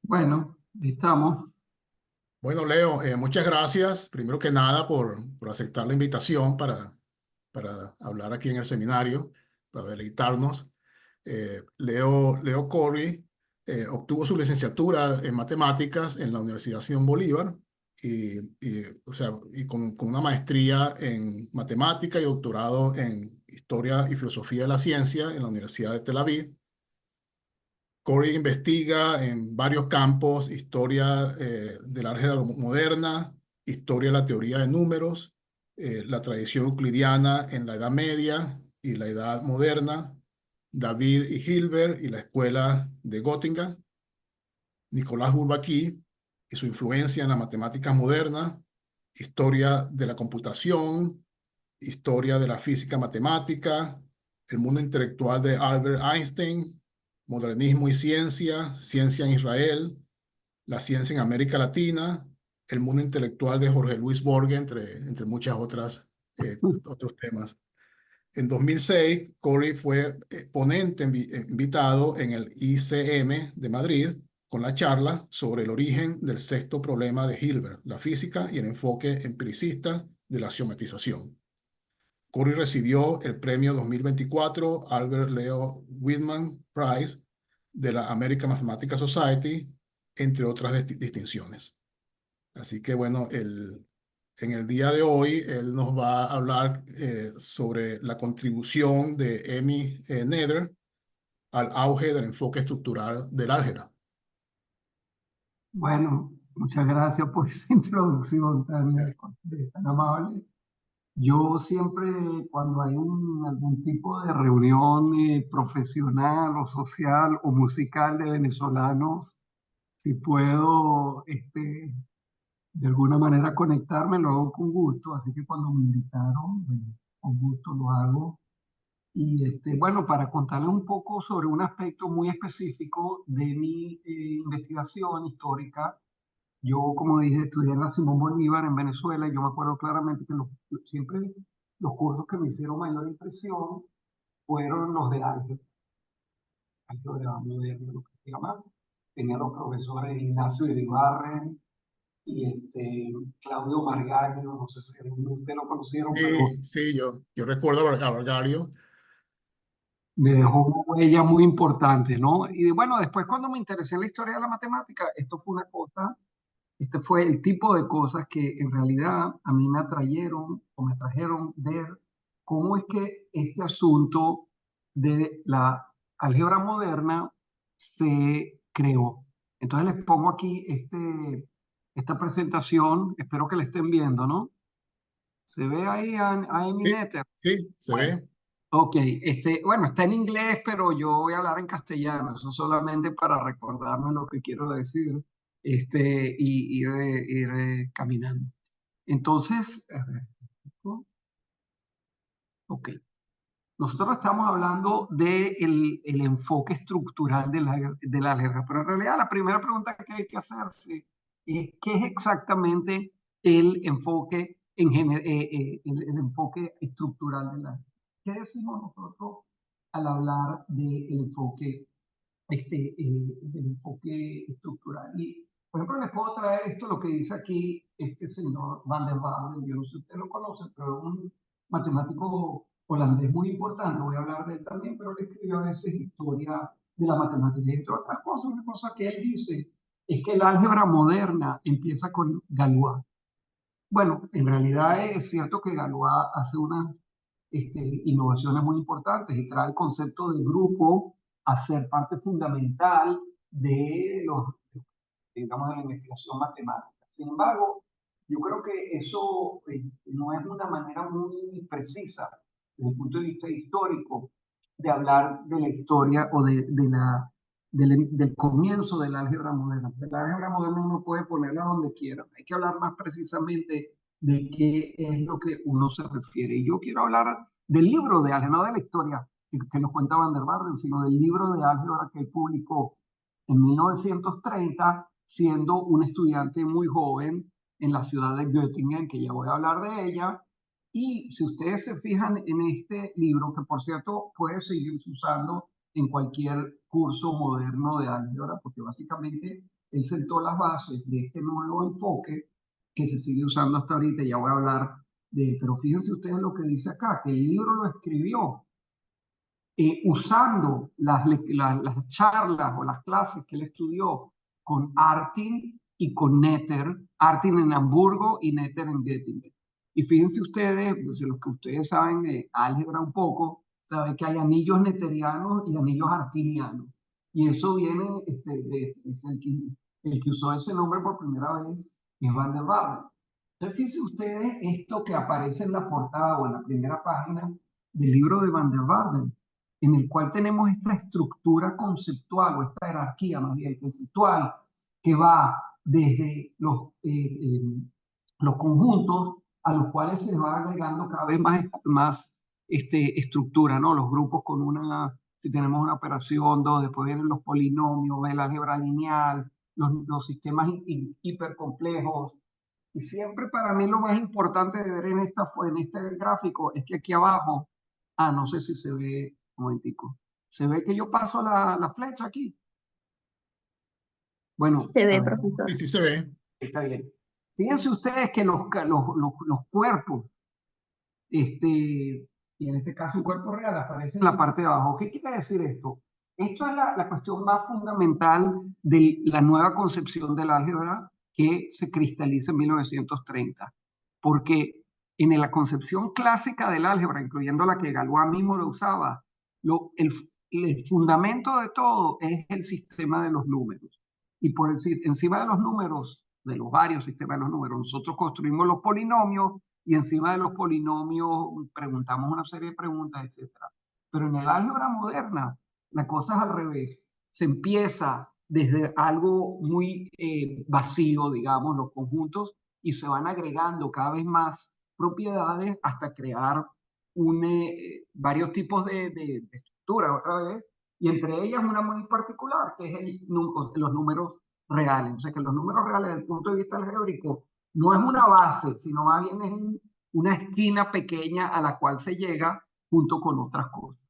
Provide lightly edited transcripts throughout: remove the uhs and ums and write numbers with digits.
Bueno, estamos. Bueno, Leo, muchas gracias, primero que nada, por aceptar la invitación para hablar aquí en el seminario, para deleitarnos. Leo Corry obtuvo su licenciatura en matemáticas en la Universidad Simón Bolívar o sea, con una maestría en matemática y doctorado en historia y filosofía de la ciencia en la Universidad de Tel Aviv. Corey investiga en varios campos: historia del álgebra moderna, historia de la teoría de números, la tradición euclidiana en la Edad Media y la Edad Moderna, David y Hilbert y la escuela de Göttingen, Nicolás Bourbaki y su influencia en las matemáticas modernas, historia de la computación, historia de la física matemática, el mundo intelectual de Albert Einstein, modernismo y ciencia, ciencia en Israel, la ciencia en América Latina, el mundo intelectual de Jorge Luis Borges, entre muchas otras otros temas. En 2006, Corey fue ponente invitado en el ICM de Madrid con la charla sobre el origen del sexto problema de Hilbert, la física y el enfoque empiricista de la geometrización. Corey recibió el premio 2024 Albert Leo Whitman Prize de la American Mathematical Society, entre otras distinciones. Así que bueno, en el día de hoy él nos va a hablar sobre la contribución de Emmy Noether al auge del enfoque estructural del álgebra. Bueno, muchas gracias por esa introducción tan amable. Yo siempre, cuando hay algún tipo de reunión profesional o social o musical de venezolanos, si puedo de alguna manera conectarme, lo hago con gusto. Así que cuando me invitaron, con gusto lo hago. Y bueno, para contarles un poco sobre un aspecto muy específico de mi investigación histórica, yo, como dije, estudié en la Simón Bolívar en Venezuela y yo me acuerdo claramente que siempre los cursos que me hicieron mayor impresión fueron los de álgebra moderna, lo que se llama. Tenía los profesores Ignacio Iribarren y Claudio Margallo, no sé si ustedes lo conocieron, pero Sí, sí, yo recuerdo a Vargario. me dejó una huella muy importante, ¿no? Y bueno, después cuando me interesé en la historia de la matemática, esto fue una cosa, este fue el tipo de cosas que en realidad a mí me atrayeron o me trajeron ver cómo es que este asunto de la álgebra moderna se creó. Entonces les pongo aquí esta presentación, espero que la estén viendo, ¿no? ¿Se ve ahí a Amy Sí, Noether? sí, se Bueno, ve. ok, bueno, está en inglés, pero yo voy a hablar en castellano, eso solamente para recordarme lo que quiero decir, y ir caminando. Entonces, a ver, ¿no? Ok, nosotros estamos hablando del el enfoque estructural de la álgebra, pero en realidad la primera pregunta que hay que hacerse es ¿qué es exactamente el enfoque, el enfoque estructural de la álgebra? ¿Qué decimos nosotros al hablar del enfoque estructural? Y, por ejemplo, les puedo traer esto, lo que dice aquí este señor Van der Waals. Yo no sé si usted lo conoce, pero es un matemático holandés muy importante. Voy a hablar de él también, pero él escribió a veces historia de la matemática. Y entre otras cosas, una cosa que él dice es que el álgebra moderna empieza con Galois. Bueno, en realidad es cierto que Galois hace unas innovaciones muy importantes y trae el concepto de grupo a ser parte fundamental de digamos, de la investigación matemática. Sin embargo, yo creo que eso no es una manera muy precisa desde el punto de vista histórico de hablar de la historia o del comienzo del álgebra moderna. El álgebra moderna uno puede ponerla donde quiera. Hay que hablar más precisamente de qué es lo que uno se refiere. Y yo quiero hablar del libro de álgebra, no de la historia que nos cuenta Van der Waals, sino del libro de álgebra que él publicó en 1930, siendo un estudiante muy joven en la ciudad de Göttingen, que ya voy a hablar de ella. Y si ustedes se fijan en este libro, que por cierto puede seguirse usando en cualquier curso moderno de álgebra, porque básicamente él sentó las bases de este nuevo enfoque que se sigue usando hasta ahorita. Ya voy a hablar de él, pero fíjense ustedes lo que dice acá, que el libro lo escribió usando las charlas o las clases que él estudió con Artin y con Netter, Artin en Hamburgo y Netter en Göttingen. Y fíjense ustedes, pues, los que ustedes saben de álgebra un poco, saben que hay anillos netterianos y anillos artinianos. Y eso viene, es el que usó ese nombre por primera vez es Van der Waals. Entonces, fíjense ustedes esto que aparece en la portada o en la primera página del libro de Van der Waals, en el cual tenemos esta estructura conceptual o esta jerarquía más bien conceptual que va desde los conjuntos a los cuales se les va agregando cada vez más estructura, ¿no? Los grupos con si tenemos una operación, dos, después vienen los polinomios, el álgebra lineal, los sistemas hipercomplejos. Y siempre para mí lo más importante de ver en este gráfico es que aquí abajo, no sé si se ve, un momentico, se ve que yo paso la flecha aquí. Bueno, Se ve, a ver, profesor. Sí, sí se ve. está bien. Fíjense ustedes que los cuerpos, y en este caso un cuerpo real, aparece en la parte de abajo. ¿Qué quiere decir esto? Esto es la cuestión más fundamental de la nueva concepción del álgebra que se cristaliza en 1930. Porque en la concepción clásica del álgebra, incluyendo la que Galois mismo lo usaba, el fundamento de todo es el sistema de los números. Y encima de los números, de los varios sistemas de los números, nosotros construimos los polinomios y encima de los polinomios preguntamos una serie de preguntas, etc. Pero en el álgebra moderna, la cosa es al revés. Se empieza desde algo muy vacío, digamos, los conjuntos, y se van agregando cada vez más propiedades hasta crear varios tipos de estructuras, otra vez, y entre ellas una muy particular, que es los números reales. O sea, que los números reales, desde el punto de vista algébrico, no es una base, sino más bien es una esquina pequeña a la cual se llega junto con otras cosas.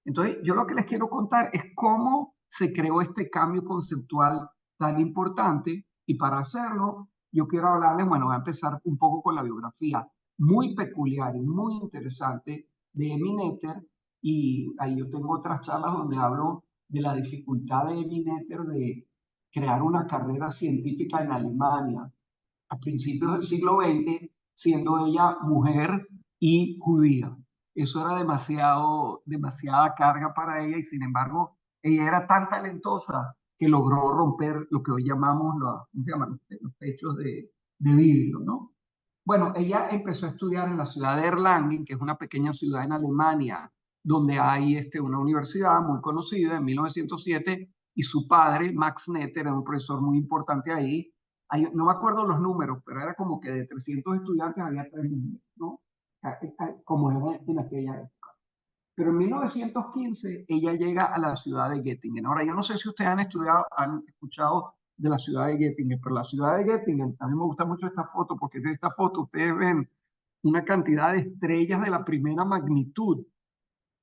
Entonces, yo lo que les quiero contar es cómo se creó este cambio conceptual tan importante, y para hacerlo, yo quiero hablarles, bueno, voy a empezar un poco con la biografía muy peculiar y muy interesante de Emmy Noether, y ahí yo tengo otras charlas donde hablo de la dificultad de Emmy Noether de crear una carrera científica en Alemania a principios del siglo XX, siendo ella mujer y judía. Eso era demasiada carga para ella, y sin embargo, ella era tan talentosa que logró romper lo que hoy llamamos ¿cómo se llaman? Los techos de vidrio, ¿no? Bueno, ella empezó a estudiar en la ciudad de Erlangen, que es una pequeña ciudad en Alemania, donde hay una universidad muy conocida en 1907, y su padre, Max Noether, era un profesor muy importante ahí. No me acuerdo los números, pero era como que de 300 estudiantes había 3 niños, ¿no? Como era en aquella época. Pero en 1915 ella llega a la ciudad de Göttingen. Ahora, yo no sé si ustedes han escuchado de la ciudad de Göttingen, pero la ciudad de Göttingen, a mí me gusta mucho esta foto, porque en esta foto ustedes ven una cantidad de estrellas de la primera magnitud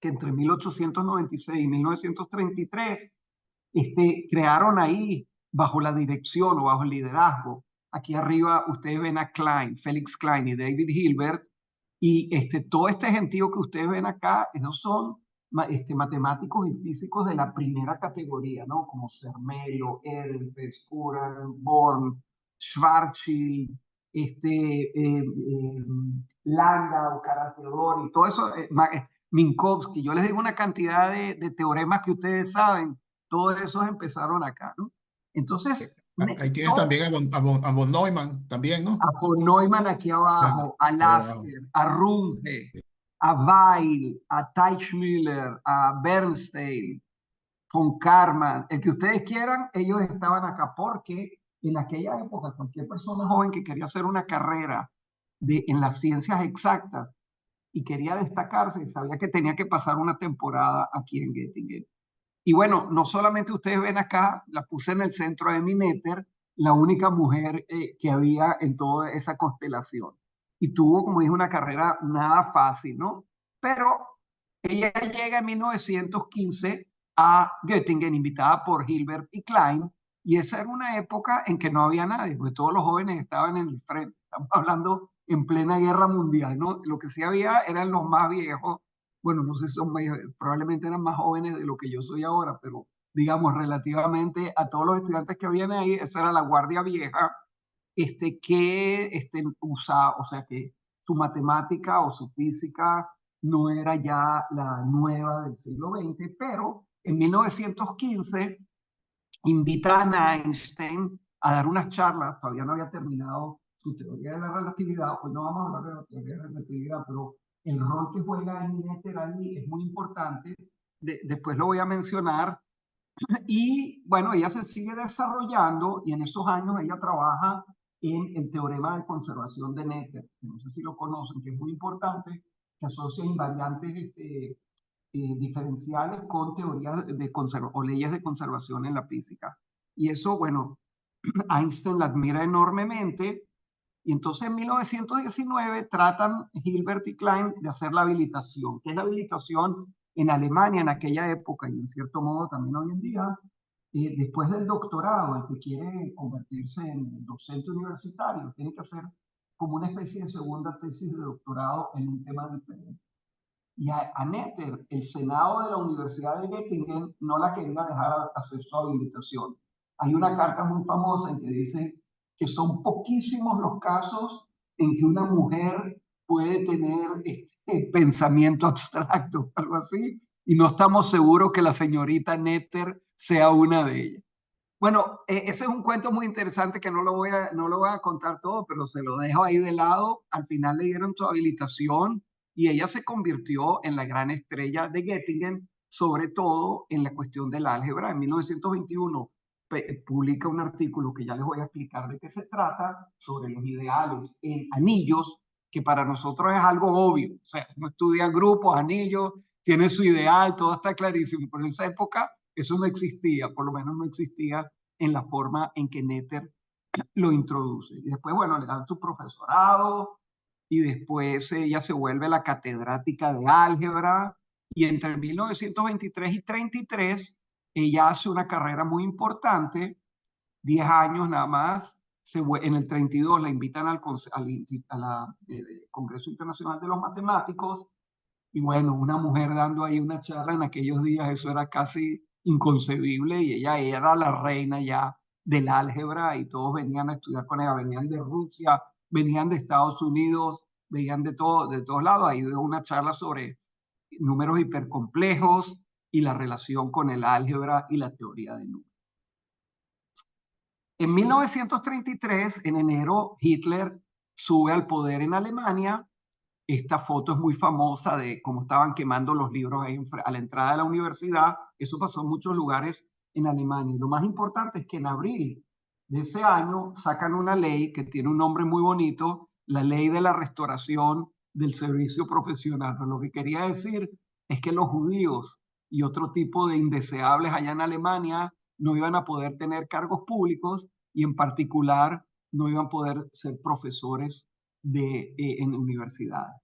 que entre 1896 y 1933 crearon ahí bajo la dirección o bajo el liderazgo. Aquí arriba ustedes ven a Klein, Felix Klein y David Hilbert, y todo este gentío que ustedes ven acá, esos son matemáticos y físicos de la primera categoría, ¿no? Como Zermelo, Ehrenfest, Curran, Born, Schwarzschild, Landau, Karateodori, todo eso, Minkowski. Yo les digo una cantidad de teoremas que ustedes saben, todos esos empezaron acá, ¿no? Entonces, Ahí tienes también a von Neumann, también, ¿no? a von Neumann aquí abajo, a Lasker, a Runge, a Weil, a Teichmüller, a Bernstein, von Karman, el que ustedes quieran, ellos estaban acá, porque en aquella época cualquier persona joven que quería hacer una carrera en las ciencias exactas y quería destacarse, sabía que tenía que pasar una temporada aquí en Göttingen. Y bueno, no solamente ustedes ven acá, la puse en el centro de Emmy Noether, la única mujer que había en toda esa constelación. Y tuvo, como dije, una carrera nada fácil, ¿no? Pero ella llega en 1915 a Göttingen, invitada por Hilbert y Klein, Y esa era una época en que no había nadie, porque todos los jóvenes estaban en el frente. Estamos hablando en plena guerra mundial, ¿no? Lo que sí había eran los más viejos. Bueno, no sé si son más, probablemente eran más jóvenes de lo que yo soy ahora, pero digamos, relativamente a todos los estudiantes que habían ahí, esa era la guardia vieja, que usaba, o sea, que su matemática o su física no era ya la nueva del siglo XX, pero en 1915 invitan a Einstein a dar unas charlas, todavía no había terminado su teoría de la relatividad, hoy no vamos a hablar de la teoría de la relatividad, pero el rol que juega en Noether ahí es muy importante, después lo voy a mencionar, y bueno, ella se sigue desarrollando y en esos años ella trabaja en el teorema de conservación de Noether, no sé si lo conocen, que es muy importante, que asocia invariantes diferenciales con teorías de o leyes de conservación en la física. Y eso, bueno, Einstein la admira enormemente. Y entonces en 1919 tratan Hilbert y Klein de hacer la habilitación. ¿Qué es la habilitación? En Alemania en aquella época y en cierto modo también hoy en día, después del doctorado, el que quiere convertirse en docente universitario tiene que hacer como una especie de segunda tesis de doctorado en un tema diferente. Y a Netter, el Senado de la Universidad de Göttingen no la quería dejar hacer su habilitación. Hay una carta muy famosa en que dice que son poquísimos los casos en que una mujer puede tener pensamiento abstracto, algo así, y no estamos seguros que la señorita Netter sea una de ellas. Bueno, ese es un cuento muy interesante que no lo voy a contar todo, pero se lo dejo ahí de lado. Al final le dieron su habilitación y ella se convirtió en la gran estrella de Göttingen, sobre todo en la cuestión del álgebra. En 1921 publica un artículo que ya les voy a explicar de qué se trata, sobre los ideales en anillos, que para nosotros es algo obvio. O sea, uno estudia grupos, anillos, tiene su ideal, todo está clarísimo, pero en esa época eso no existía, por lo menos no existía en la forma en que Netter lo introduce. Y después, bueno, le dan su profesorado y después ella se vuelve la catedrática de álgebra y entre 1923 y 33 ella hace una carrera muy importante, 10 años nada más. En el 32 la invitan al Congreso Internacional de los Matemáticos y bueno, una mujer dando ahí una charla en aquellos días, eso era casi inconcebible y ella era la reina ya del álgebra y todos venían a estudiar con ella, venían de Rusia, venían de Estados Unidos, venían de todos lados. Ahí dio una charla sobre números hipercomplejos y la relación con el álgebra y la teoría de números. En 1933, en enero, Hitler sube al poder en Alemania. Esta foto es muy famosa de cómo estaban quemando los libros ahí a la entrada de la universidad. Eso pasó en muchos lugares en Alemania. Y lo más importante es que en abril de ese año sacan una ley que tiene un nombre muy bonito, la ley de la restauración del servicio profesional. Pero lo que quería decir es que los judíos y otro tipo de indeseables allá en Alemania no iban a poder tener cargos públicos y en particular no iban a poder ser profesores en universidades.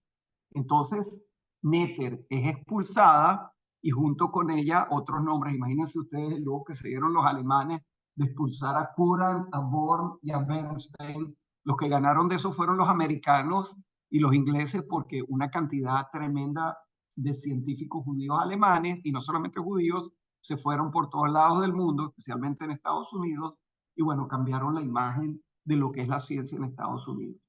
Entonces, Netter es expulsada y junto con ella otros nombres. Imagínense ustedes luego que se dieron los alemanes de expulsar a Courant, a Born y a Bernstein. Los que ganaron de eso fueron los americanos y los ingleses porque una cantidad tremenda de científicos judíos alemanes, y no solamente judíos, se fueron por todos lados del mundo, especialmente en Estados Unidos, y bueno, cambiaron la imagen de lo que es la ciencia en Estados Unidos.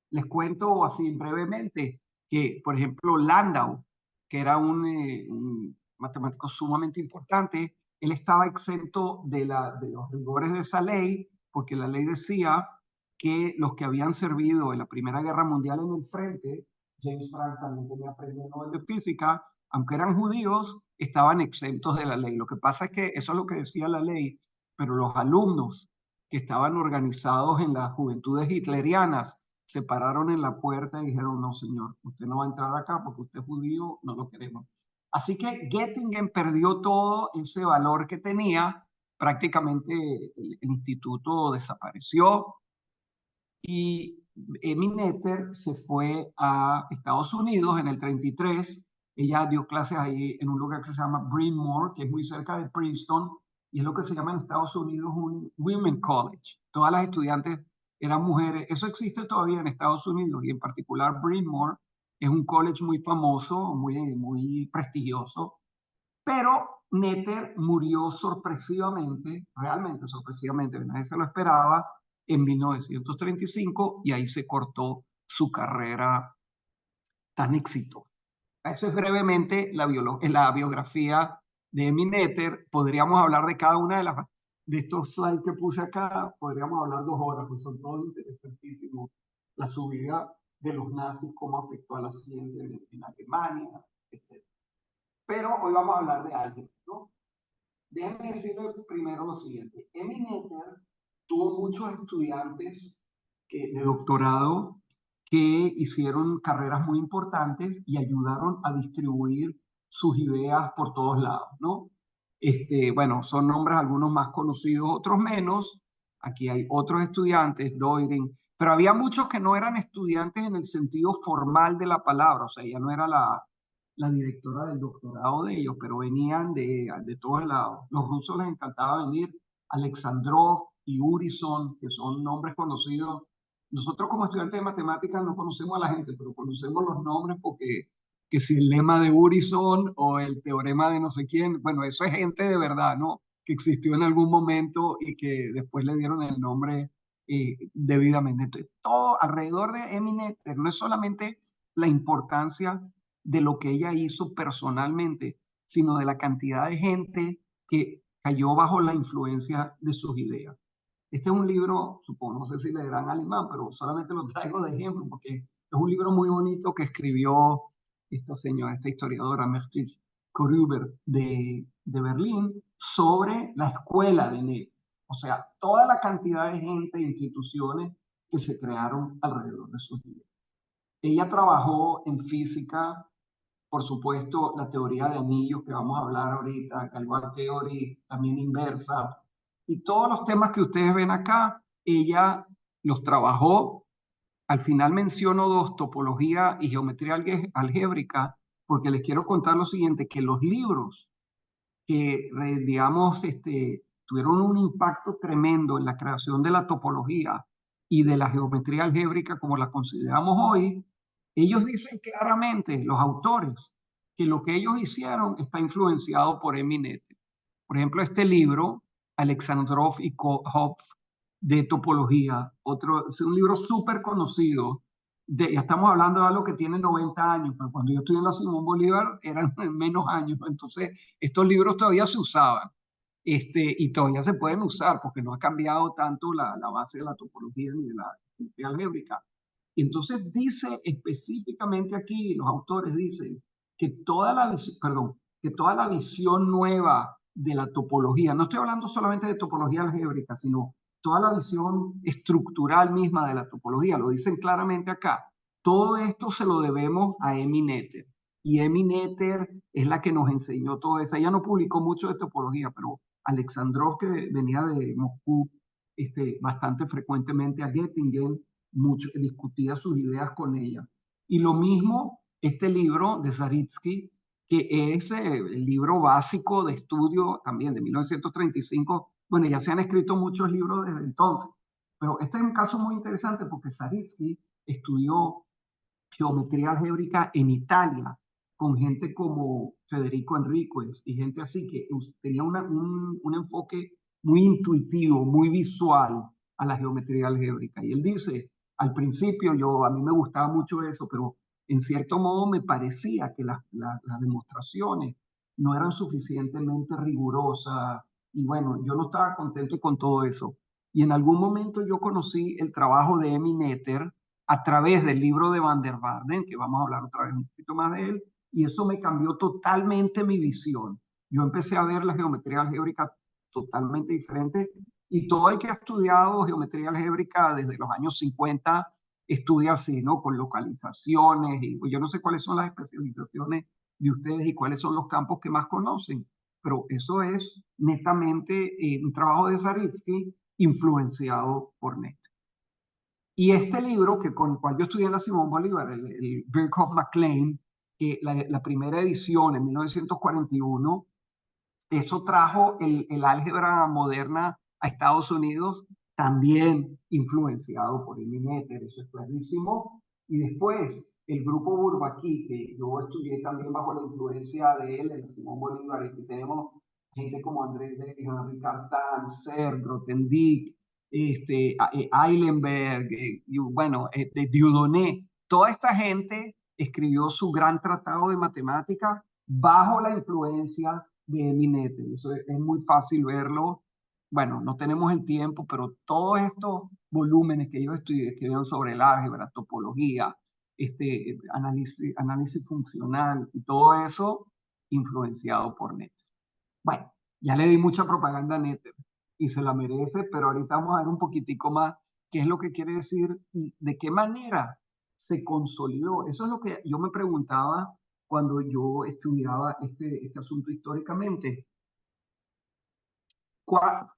Les cuento así brevemente que, por ejemplo, Landau, que era un matemático sumamente importante, él estaba exento de los rigores de esa ley, porque la ley decía que los que habían servido en la Primera Guerra Mundial en el frente, James Franck también tenía premio Nobel de Física, aunque eran judíos, estaban exentos de la ley. Lo que pasa es que eso es lo que decía la ley, pero los alumnos que estaban organizados en las juventudes hitlerianas se pararon en la puerta y dijeron, no señor, usted no va a entrar acá porque usted es judío, no lo queremos. Así que Göttingen perdió todo ese valor que tenía, prácticamente el instituto desapareció y Emmy Noether se fue a Estados Unidos en el 33. Ella dio clases ahí en un lugar que se llama Bryn Mawr, que es muy cerca de Princeton, y es lo que se llama en Estados Unidos un Women College. Todas las estudiantes eran mujeres. Eso existe todavía en Estados Unidos y en particular Bryn Mawr es un college muy famoso, muy prestigioso, pero Netter murió sorpresivamente, realmente sorpresivamente, nadie se lo esperaba, en 1935 y ahí se cortó su carrera tan exitosa. Eso es brevemente la biografía de Emmy Noether. Podríamos hablar de cada una de estos slides que puse acá, podríamos hablar 2 horas, pues son todos interesantísimos. La subida de los nazis, cómo afectó a la ciencia en Alemania, etc. Pero hoy vamos a hablar de alguien, ¿no? Déjenme decirle primero lo siguiente. Emmy Noether tuvo muchos estudiantes de doctorado que hicieron carreras muy importantes y ayudaron a distribuir sus ideas por todos lados, ¿no? Bueno, son nombres algunos más conocidos, otros menos. Aquí hay otros estudiantes, Doiring, pero había muchos que no eran estudiantes en el sentido formal de la palabra, o sea, ella no era la directora del doctorado de ellos, pero venían de todos lados. Los rusos les encantaba venir, Alexandrov y Urison, que son nombres conocidos. Nosotros como estudiantes de matemáticas no conocemos a la gente, pero conocemos los nombres porque que si el lema de Urison o el teorema de no sé quién, bueno, eso es gente de verdad, ¿no? Que existió en algún momento y que después le dieron el nombre debidamente. Entonces, todo alrededor de Emmy Noether no es solamente la importancia de lo que ella hizo personalmente, sino de la cantidad de gente que cayó bajo la influencia de sus ideas. Este es un libro, supongo, no sé si leerán alemán, pero solamente lo traigo de ejemplo porque es un libro muy bonito que escribió esta señora, esta historiadora, Mertich Korüber de Berlín, sobre la escuela de Noether. O sea, toda la cantidad de gente e instituciones que se crearon alrededor de sus ideas. Ella trabajó en física, por supuesto, la teoría de anillos que vamos a hablar ahorita, Galois Theory, también inversa, y todos los temas que ustedes ven acá, ella los trabajó. Al final menciono 2, topología y geometría algébrica, porque les quiero contar lo siguiente, que los libros que, digamos, tuvieron un impacto tremendo en la creación de la topología y de la geometría algébrica como la consideramos hoy, ellos dicen claramente, los autores, que lo que ellos hicieron está influenciado por Emmy Noether. Por ejemplo, este libro, Alexandrov y Hopf, de topología, es un libro súper conocido. Ya estamos hablando de algo que tiene 90 años, pero cuando yo estudié en la Simón Bolívar eran menos años. Entonces, estos libros todavía se usaban y todavía se pueden usar porque no ha cambiado tanto la base de la topología ni de la geometría algébrica. Y entonces dice específicamente aquí, los autores dicen que que toda la visión nueva de la topología, no estoy hablando solamente de topología algébrica, sino toda la visión estructural misma de la topología, lo dicen claramente acá. Todo esto se lo debemos a Emmy Noether. Y Emmy Noether es la que nos enseñó todo eso. Ella no publicó mucho de topología, pero Alexandrov, que venía de Moscú bastante frecuentemente a Göttingen, discutía sus ideas con ella. Y lo mismo este libro de Zariski, que es el libro básico de estudio también de 1935. Bueno, ya se han escrito muchos libros desde entonces, pero este es un caso muy interesante porque Zariski estudió geometría algébrica en Italia con gente como Federico Enríquez y gente así que tenía un enfoque muy intuitivo, muy visual a la geometría algébrica. Y él dice, al principio a mí me gustaba mucho eso, pero en cierto modo me parecía que las demostraciones no eran suficientemente rigurosas y bueno, yo no estaba contento con todo eso. Y en algún momento yo conocí el trabajo de Emmy Noether a través del libro de Van der Waerden, que vamos a hablar otra vez un poquito más de él, y eso me cambió totalmente mi visión. Yo empecé a ver la geometría algébrica totalmente diferente y todo el que ha estudiado geometría algébrica desde los años 50 estudia así, ¿no? Con localizaciones y yo no sé cuáles son las especializaciones de ustedes y cuáles son los campos que más conocen, pero eso es netamente un trabajo de Zariski influenciado por Noether. Y este libro, con el cual yo estudié en la Simón Bolívar, el Birkhoff-MacLean, que la primera edición en 1941, Eso trajo el álgebra moderna a Estados Unidos, también influenciado por Emmy Noether, eso es clarísimo. Y después, el grupo Bourbaki, que yo estudié también bajo la influencia de él, de Simón Bolívar, y que tenemos gente como Andrés de Ricard Tan, Serre, Grothendieck, Eilenberg, bueno, de Dieudonné. Toda esta gente escribió su gran tratado de matemática bajo la influencia de Emmy Noether. Eso es muy fácil verlo. Bueno, no tenemos el tiempo, pero todos estos volúmenes que yo estudié, escribieron sobre el álgebra, topología, análisis funcional y todo eso influenciado por Noether. Bueno, ya le di mucha propaganda a Noether y se la merece, pero ahorita vamos a ver un poquitico más qué es lo que quiere decir y de qué manera se consolidó. Eso es lo que yo me preguntaba cuando yo estudiaba este asunto históricamente.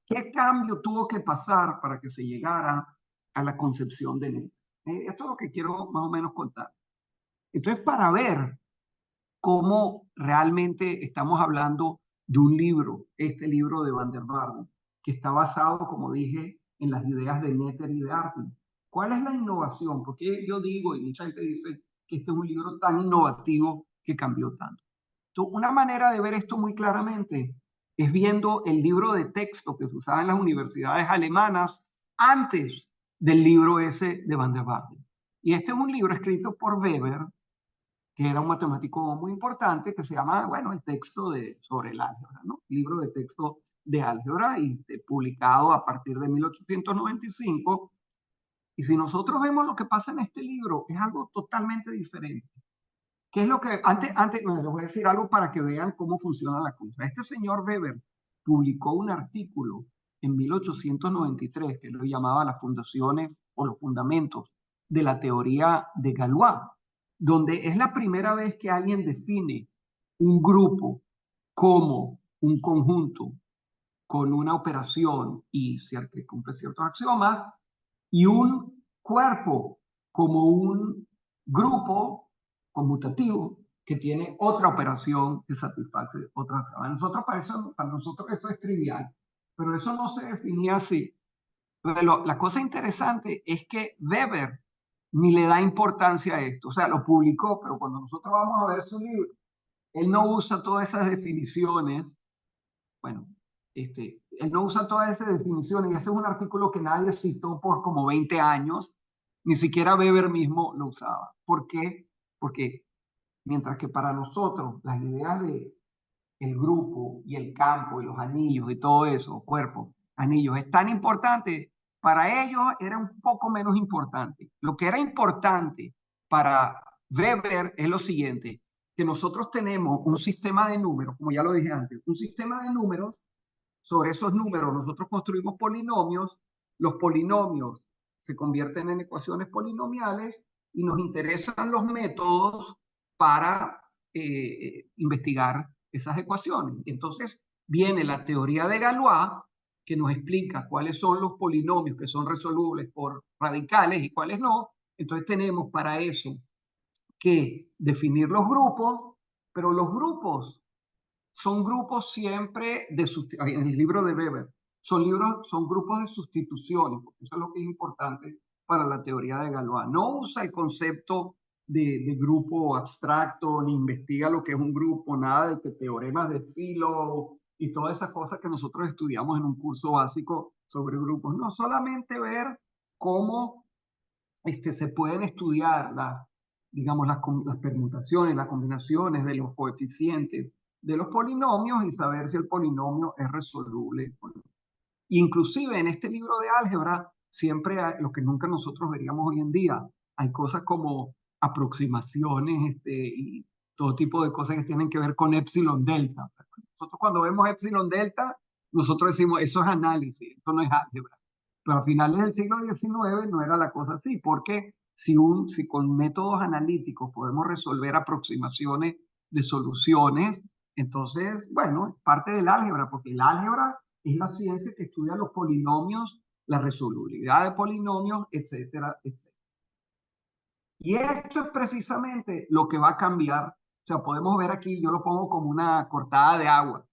¿Qué cambio tuvo que pasar para que se llegara a la concepción de Noether? Esto es lo que quiero más o menos contar. Entonces, para ver cómo realmente estamos hablando de un libro, este libro de Van der Waals, que está basado, como dije, en las ideas de Noether y de Artin. ¿Cuál es la innovación? Porque yo digo, y mucha gente dice que este es un libro tan innovativo que cambió tanto. Entonces, una manera de ver esto muy claramente es viendo el libro de texto que se usaba en las universidades alemanas antes del libro ese de Van der Waals. Y este es un libro escrito por Weber, que era un matemático muy importante, que se llama, bueno, el texto sobre el álgebra, ¿no? Libro de texto de álgebra y publicado a partir de 1895. Y si nosotros vemos lo que pasa en este libro, es algo totalmente diferente. ¿Qué es lo que, les voy a decir algo para que vean cómo funciona la cosa. Este señor Weber publicó un artículo en 1893 que lo llamaba las fundaciones o los fundamentos de la teoría de Galois, donde es la primera vez que alguien define un grupo como un conjunto con una operación y que cumple ciertos axiomas, y un cuerpo como un grupo conmutativo que tiene otra operación que satisface otra. Para nosotros eso es trivial, pero eso no se definía así. Pero la cosa interesante es que Weber ni le da importancia a esto, o sea, lo publicó, pero cuando nosotros vamos a ver su libro, él no usa todas esas definiciones. Bueno, él no usa todas esas definiciones y ese es un artículo que nadie citó por como 20 años, ni siquiera Weber mismo lo usaba. ¿Por qué? Porque mientras que para nosotros las ideas de el grupo y el campo y los anillos y todo eso, cuerpo, anillos, es tan importante, para ellos era un poco menos importante. Lo que era importante para Weber es lo siguiente, que nosotros tenemos un sistema de números, como ya lo dije antes, un sistema de números. Sobre esos números nosotros construimos polinomios, los polinomios se convierten en ecuaciones polinomiales y nos interesan los métodos para investigar esas ecuaciones. Entonces viene la teoría de Galois que nos explica cuáles son los polinomios que son resolubles por radicales y cuáles no. Entonces tenemos para eso que definir los grupos, pero los grupos son grupos siempre en el libro de Weber, son grupos de sustituciones, porque eso es lo que es importante para la teoría de Galois. No usa el concepto de grupo abstracto, ni investiga lo que es un grupo, nada de que teoremas de Filo y todas esas cosas que nosotros estudiamos en un curso básico sobre grupos. No, solamente ver cómo se pueden estudiar digamos, las permutaciones, las combinaciones de los coeficientes de los polinomios y saber si el polinomio es resoluble. Inclusive en este libro de álgebra, siempre hay, lo que nunca nosotros veríamos hoy en día, hay cosas como aproximaciones y todo tipo de cosas que tienen que ver con epsilon delta. Nosotros cuando vemos epsilon delta, nosotros decimos, eso es análisis, eso no es álgebra. Pero a finales del siglo XIX no era la cosa así, porque si con métodos analíticos podemos resolver aproximaciones de soluciones, entonces, bueno, es parte del álgebra, porque el álgebra es la ciencia que estudia los polinomios, la resolubilidad de polinomios, etcétera, etcétera. Y esto es precisamente lo que va a cambiar. O sea, podemos ver aquí, yo lo pongo como una cortada de agua.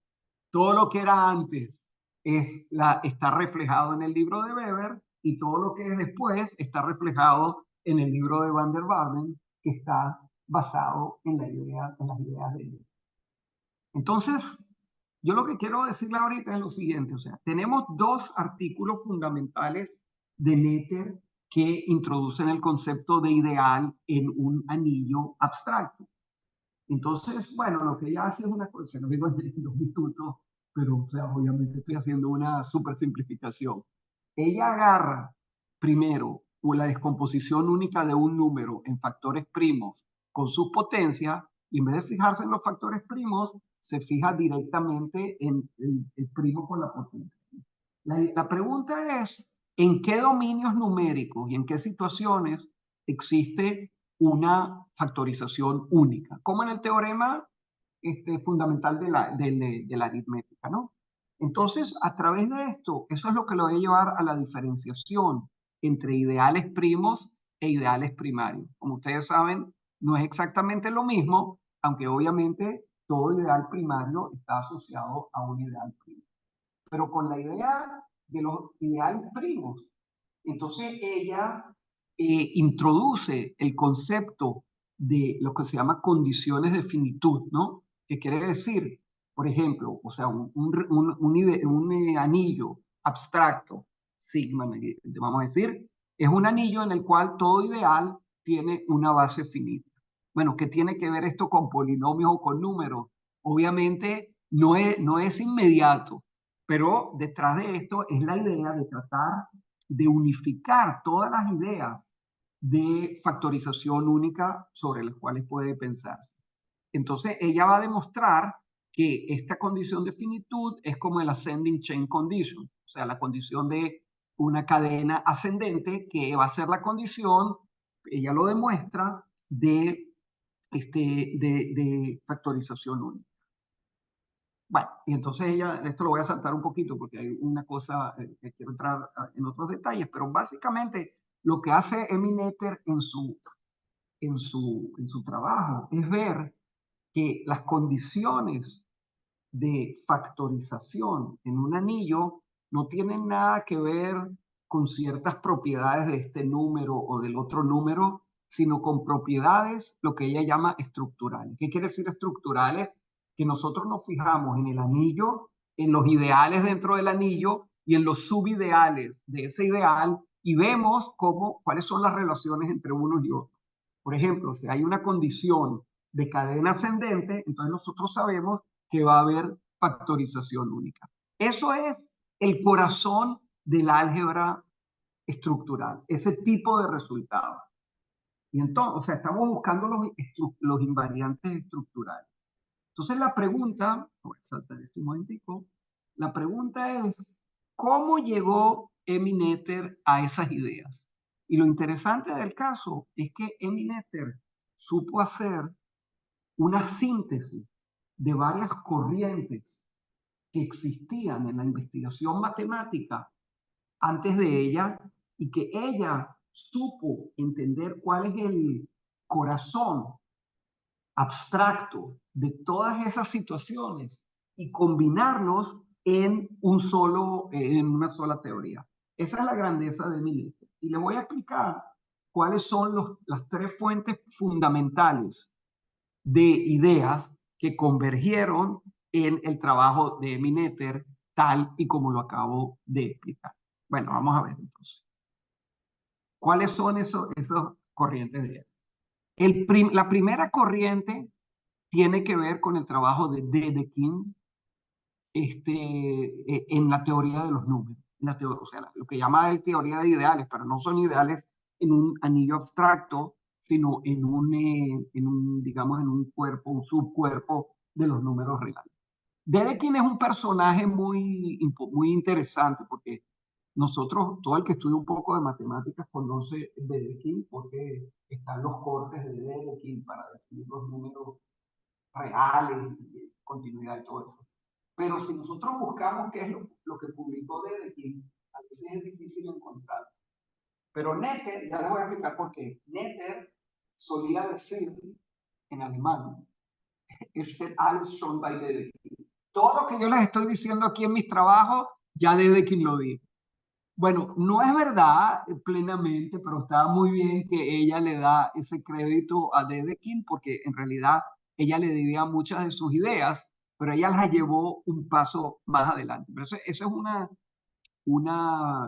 todo lo que era antes está reflejado en el libro de Weber y todo lo que es después está reflejado en el libro de Van der Waals, que está basado en las ideas de él. Entonces, yo lo que quiero decirle ahorita es lo siguiente, o sea, tenemos dos artículos fundamentales de Noether que introducen el concepto de ideal en un anillo abstracto. Entonces, bueno, lo que ella hace es una cosa, se lo digo en 2 minutos, pero, o sea, obviamente estoy haciendo una súper simplificación. Ella agarra primero la descomposición única de un número en factores primos con sus potencias y en vez de fijarse en los factores primos, se fija directamente en el primo con la potencia. La pregunta es, ¿en qué dominios numéricos y en qué situaciones existe una factorización única? Como en el teorema fundamental de la aritmética, ¿no? Entonces, a través de esto, eso es lo que lo va a llevar a la diferenciación entre ideales primos e ideales primarios. Como ustedes saben, no es exactamente lo mismo, aunque obviamente todo ideal primario está asociado a un ideal primo. Pero con la idea de los ideales primos, entonces ella introduce el concepto de lo que se llama condiciones de finitud, ¿no? Que quiere decir, por ejemplo, o sea, un anillo abstracto, sigma, vamos a decir, es un anillo en el cual todo ideal tiene una base finita. Bueno, ¿qué tiene que ver esto con polinomios o con números? Obviamente no es inmediato, pero detrás de esto es la idea de tratar de unificar todas las ideas de factorización única sobre las cuales puede pensarse. Entonces, ella va a demostrar que esta condición de finitud es como el ascending chain condition, o sea, la condición de una cadena ascendente que va a ser la condición, ella lo demuestra, de factorización única. Bueno, y entonces esto lo voy a saltar un poquito porque hay una cosa que quiero entrar en otros detalles, pero básicamente lo que hace Emmy Noether en su trabajo es ver que las condiciones de factorización en un anillo no tienen nada que ver con ciertas propiedades de este número o del otro número, sino con propiedades, lo que ella llama estructurales. ¿Qué quiere decir estructurales? Que nosotros nos fijamos en el anillo, en los ideales dentro del anillo y en los subideales de ese ideal y vemos cuáles son las relaciones entre unos y otros. Por ejemplo, si hay una condición de cadena ascendente, entonces nosotros sabemos que va a haber factorización única. Eso es el corazón del álgebra estructural, ese tipo de resultados. Y entonces, o sea, estamos buscando los invariantes estructurales. Entonces la pregunta, voy a saltar esto un momentico, la pregunta es, ¿cómo llegó Emmy Noether a esas ideas? Y lo interesante del caso es que Emmy Noether supo hacer una síntesis de varias corrientes que existían en la investigación matemática antes de ella y que ella supo entender cuál es el corazón abstracto de todas esas situaciones y combinarlos en una sola teoría. Esa es la grandeza de Emmy Noether. Y le voy a explicar cuáles son las 3 fuentes fundamentales de ideas que convergieron en el trabajo de Emmy Noether, tal y como lo acabo de explicar. Bueno, vamos a ver entonces. ¿Cuáles son esas corrientes de ideas? La primera corriente tiene que ver con el trabajo de Dedekind en la teoría de los números. O sea, lo que llama él teoría de ideales, pero no son ideales en un anillo abstracto, sino digamos, en un cuerpo, un subcuerpo de los números reales. Dedekind es un personaje muy interesante porque nosotros, todo el que estudia un poco de matemáticas conoce Dedekind porque están los cortes de Dedekind para definir los números reales, continuidad y todo eso. Pero si nosotros buscamos qué es lo que publicó Dedekind, a veces es difícil encontrar. Pero Noether, ya les voy a explicar por qué. Noether solía decir en alemán, es wird alles schon bei Dedekind. todo lo que yo les estoy diciendo aquí en mis trabajos, ya Dedekind lo dijo. Bueno, no es verdad plenamente, pero está muy bien que ella le da ese crédito a Dedekind porque en realidad ella le debía muchas de sus ideas, pero ella las llevó un paso más adelante. Pero eso es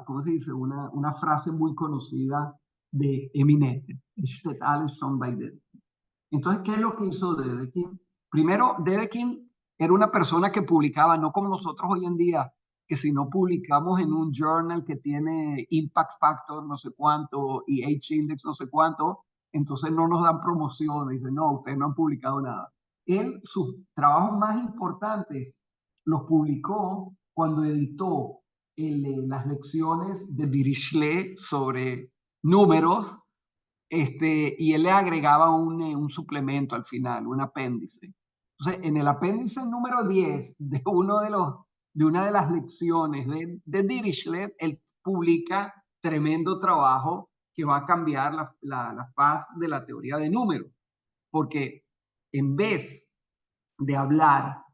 ¿cómo se dice? Una frase muy conocida de Eminem. "Ich steht alles schon bei Dedekind". Entonces, ¿qué es lo que hizo Dedekind? Primero, Dedekind era una persona que publicaba, no como nosotros hoy en día, que si no publicamos en un journal que tiene impact factor no sé cuánto y H-index no sé cuánto, entonces no nos dan promoción. Dicen, no, ustedes no han publicado nada. Él, sus trabajos más importantes los publicó cuando editó las lecciones de Dirichlet sobre números, y él le agregaba un suplemento al final, un apéndice. Entonces, en el apéndice número 10 de una de las lecciones de Dirichlet, él publica tremendo trabajo que va a cambiar la faz de la teoría de números, porque en vez de hablar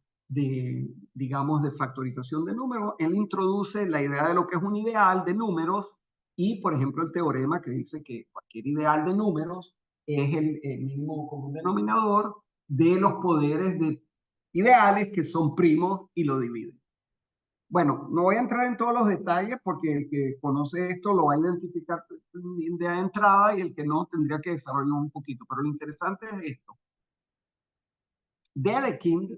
digamos, de factorización de números, él introduce la idea de lo que es un ideal de números y, por ejemplo, el teorema que dice que cualquier ideal de números es el mínimo común denominador de los poderes de ideales que son primos y lo dividen. Bueno, no voy a entrar en todos los detalles porque el que conoce esto lo va a identificar de entrada y el que no tendría que desarrollar un poquito. Pero lo interesante es esto. Dedekind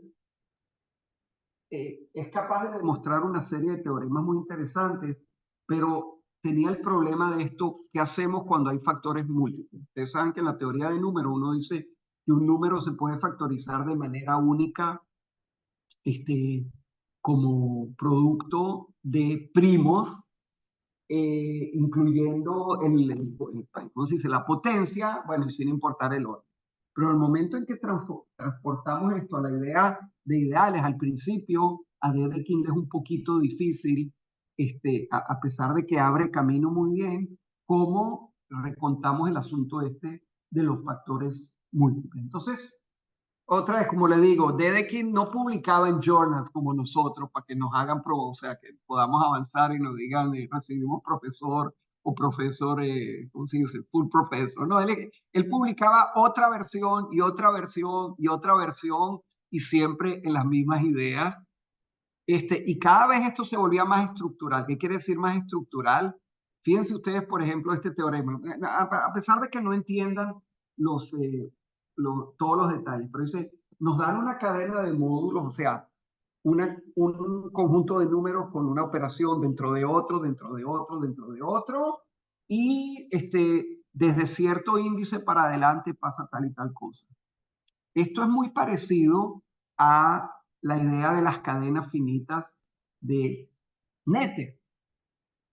es capaz de demostrar una serie de teoremas muy interesantes, pero tenía el problema de esto, ¿qué hacemos cuando hay factores múltiples? Ustedes saben que en la teoría de números uno dice que un número se puede factorizar de manera única, como producto de primos, incluyendo ¿cómo se dice? La potencia, bueno, sin importar el orden. Pero el momento en que transportamos esto a la idea de ideales, al principio, a Dedekind es un poquito difícil, a pesar de que abre camino muy bien, cómo recontamos el asunto de los factores múltiples. Entonces, otra vez, como le digo, Dedekind no publicaba en journals como nosotros para que nos hagan o sea, que podamos avanzar y nos digan, recibimos profesor o profesor, ¿cómo se dice? Full professor. No, él publicaba otra versión y otra versión y otra versión y siempre en las mismas ideas. Y cada vez esto se volvía más estructural. ¿Qué quiere decir más estructural? Fíjense ustedes, por ejemplo, este teorema. A pesar de que no entiendan todos los detalles, pero dice, nos dan una cadena de módulos, o sea, un conjunto de números con una operación dentro de otro, dentro de otro, dentro de otro, y desde cierto índice para adelante pasa tal y tal cosa. Esto es muy parecido a la idea de las cadenas finitas de Nether,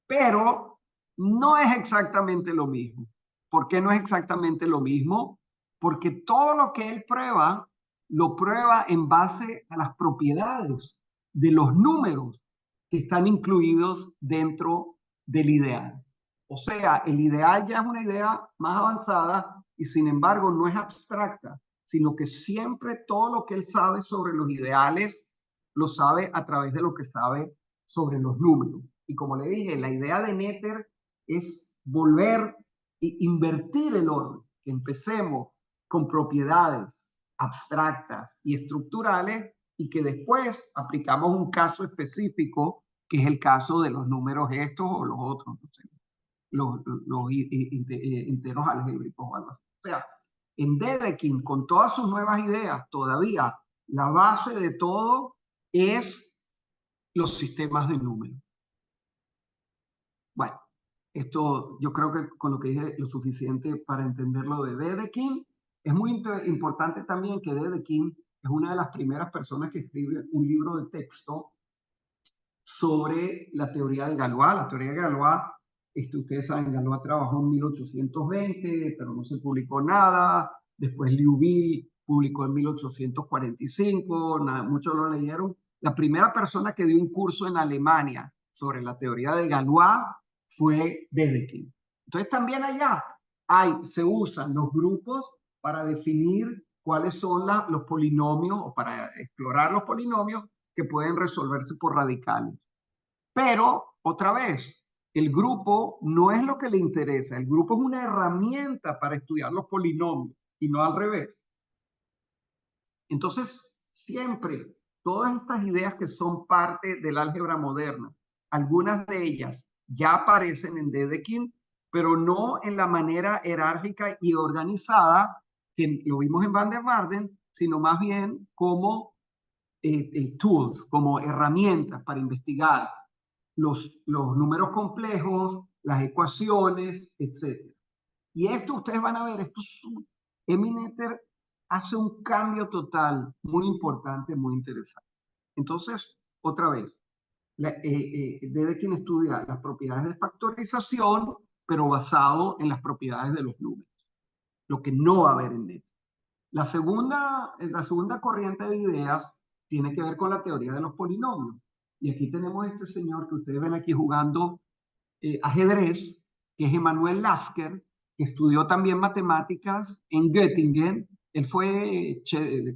pero no es exactamente lo mismo. ¿Por qué no es exactamente lo mismo? Porque todo lo que él prueba, lo prueba en base a las propiedades de los números que están incluidos dentro del ideal. O sea, el ideal ya es una idea más avanzada y sin embargo no es abstracta, sino que siempre todo lo que él sabe sobre los ideales lo sabe a través de lo que sabe sobre los números. Y como le dije, la idea de Nether es volver e invertir el orden, que empecemos con propiedades abstractas y estructurales y que después aplicamos un caso específico, que es el caso de los números estos o los otros, no sé, los enteros algébricos o algo así. O sea, en Dedekind, con todas sus nuevas ideas, todavía la base de todo es los sistemas de números. Bueno, esto yo creo que con lo que dije lo suficiente para entenderlo de Dedekind. Es muy importante también que Dedekind es una de las primeras personas que escribe un libro de texto sobre la teoría de Galois. La teoría de Galois, ustedes saben, Galois trabajó en 1820, pero no se publicó nada. Después Liouville publicó en 1845, muchos lo leyeron. La primera persona que dio un curso en Alemania sobre la teoría de Galois fue Dedekind. Entonces también allá se usan los grupos para definir cuáles son los polinomios o para explorar los polinomios que pueden resolverse por radicales. Pero, otra vez, el grupo no es lo que le interesa. El grupo es una herramienta para estudiar los polinomios y no al revés. Entonces, siempre, todas estas ideas que son parte del álgebra moderna, algunas de ellas ya aparecen en Dedekind, pero no en la manera jerárquica y organizada que lo vimos en Van der Waals, sino más bien como tools, como herramientas para investigar los números complejos, las ecuaciones, etc. Y esto ustedes van a ver, esto es Emineter hace un cambio total muy importante, muy interesante. Entonces, otra vez, desde quien estudia las propiedades de factorización, pero basado en las propiedades de los números, lo que no va a haber en NET. La segunda corriente de ideas tiene que ver con la teoría de los polinomios. Y aquí tenemos este señor que ustedes ven aquí jugando ajedrez, que es Emanuel Lasker, que estudió también matemáticas en Göttingen. Él fue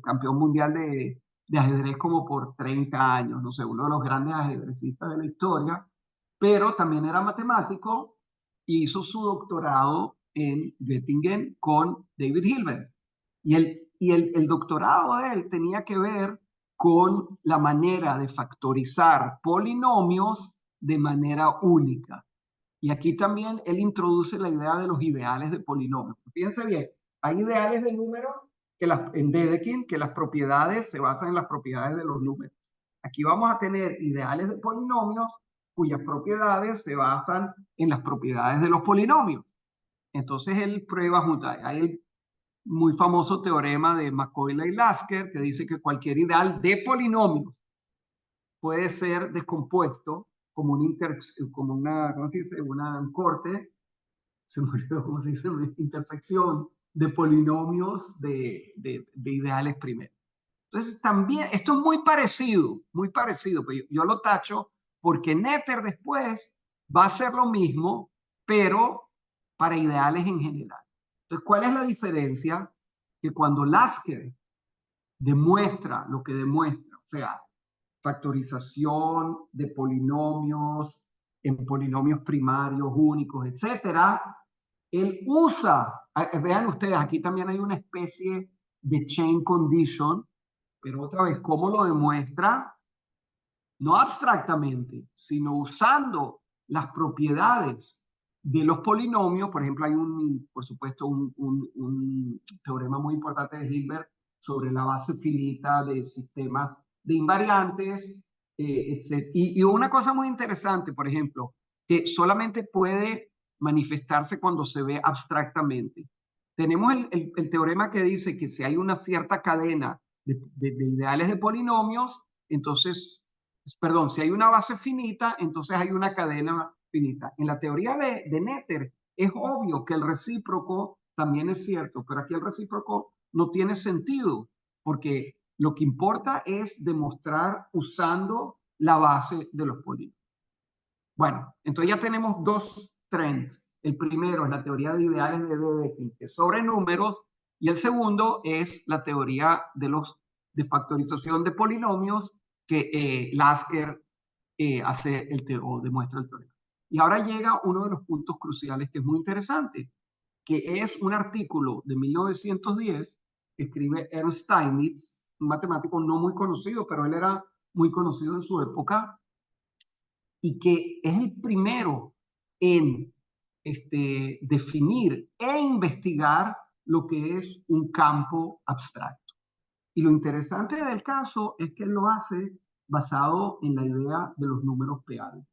campeón mundial de ajedrez como por 30 años, no sé, uno de los grandes ajedrecistas de la historia, pero también era matemático y hizo su doctorado en Göttingen con David Hilbert. Y el doctorado de él tenía que ver con la manera de factorizar polinomios de manera única. Y aquí también él introduce la idea de los ideales de polinomios. Fíjense bien, hay ideales de números en Dedekind que las propiedades se basan en las propiedades de los números. Aquí vamos a tener ideales de polinomios cuyas propiedades se basan en las propiedades de los polinomios. Entonces él prueba hay el muy famoso teorema de Macaulay y Lasker que dice que cualquier ideal de polinomios puede ser descompuesto como una, ¿cómo se dice? Un corte, se me olvidó cómo se dice, una intersección de polinomios de ideales primeros. Entonces también, esto es muy parecido, pero yo lo tacho porque Noether después va a hacer lo mismo, pero para ideales en general. Entonces, ¿cuál es la diferencia? Que cuando Lasker demuestra lo que demuestra, o sea, factorización de polinomios en polinomios primarios únicos, etcétera, él usa, vean ustedes, aquí también hay una especie de chain condition, pero otra vez, ¿cómo lo demuestra? No abstractamente, sino usando las propiedades de los polinomios. Por ejemplo, hay por supuesto, un teorema muy importante de Hilbert sobre la base finita de sistemas de invariantes, etc. Y una cosa muy interesante, por ejemplo, que solamente puede manifestarse cuando se ve abstractamente. Tenemos el teorema que dice que si hay una cierta cadena de ideales de polinomios, entonces, perdón, si hay una base finita, entonces hay una cadena finita. En la teoría de Noether es obvio que el recíproco también es cierto, pero aquí el recíproco no tiene sentido, porque lo que importa es demostrar usando la base de los polinomios. Bueno, entonces ya tenemos dos trends. El primero es la teoría de ideales de Dedekind, que es sobre números, y el segundo es la teoría de factorización de polinomios que Lasker hace o demuestra el teorema. Y ahora llega uno de los puntos cruciales que es muy interesante, que es un artículo de 1910 que escribe Ernst Steinitz, un matemático no muy conocido, pero él era muy conocido en su época, y que es el primero en definir e investigar lo que es un campo abstracto. Y lo interesante del caso es que él lo hace basado en la idea de los números p-ádicos.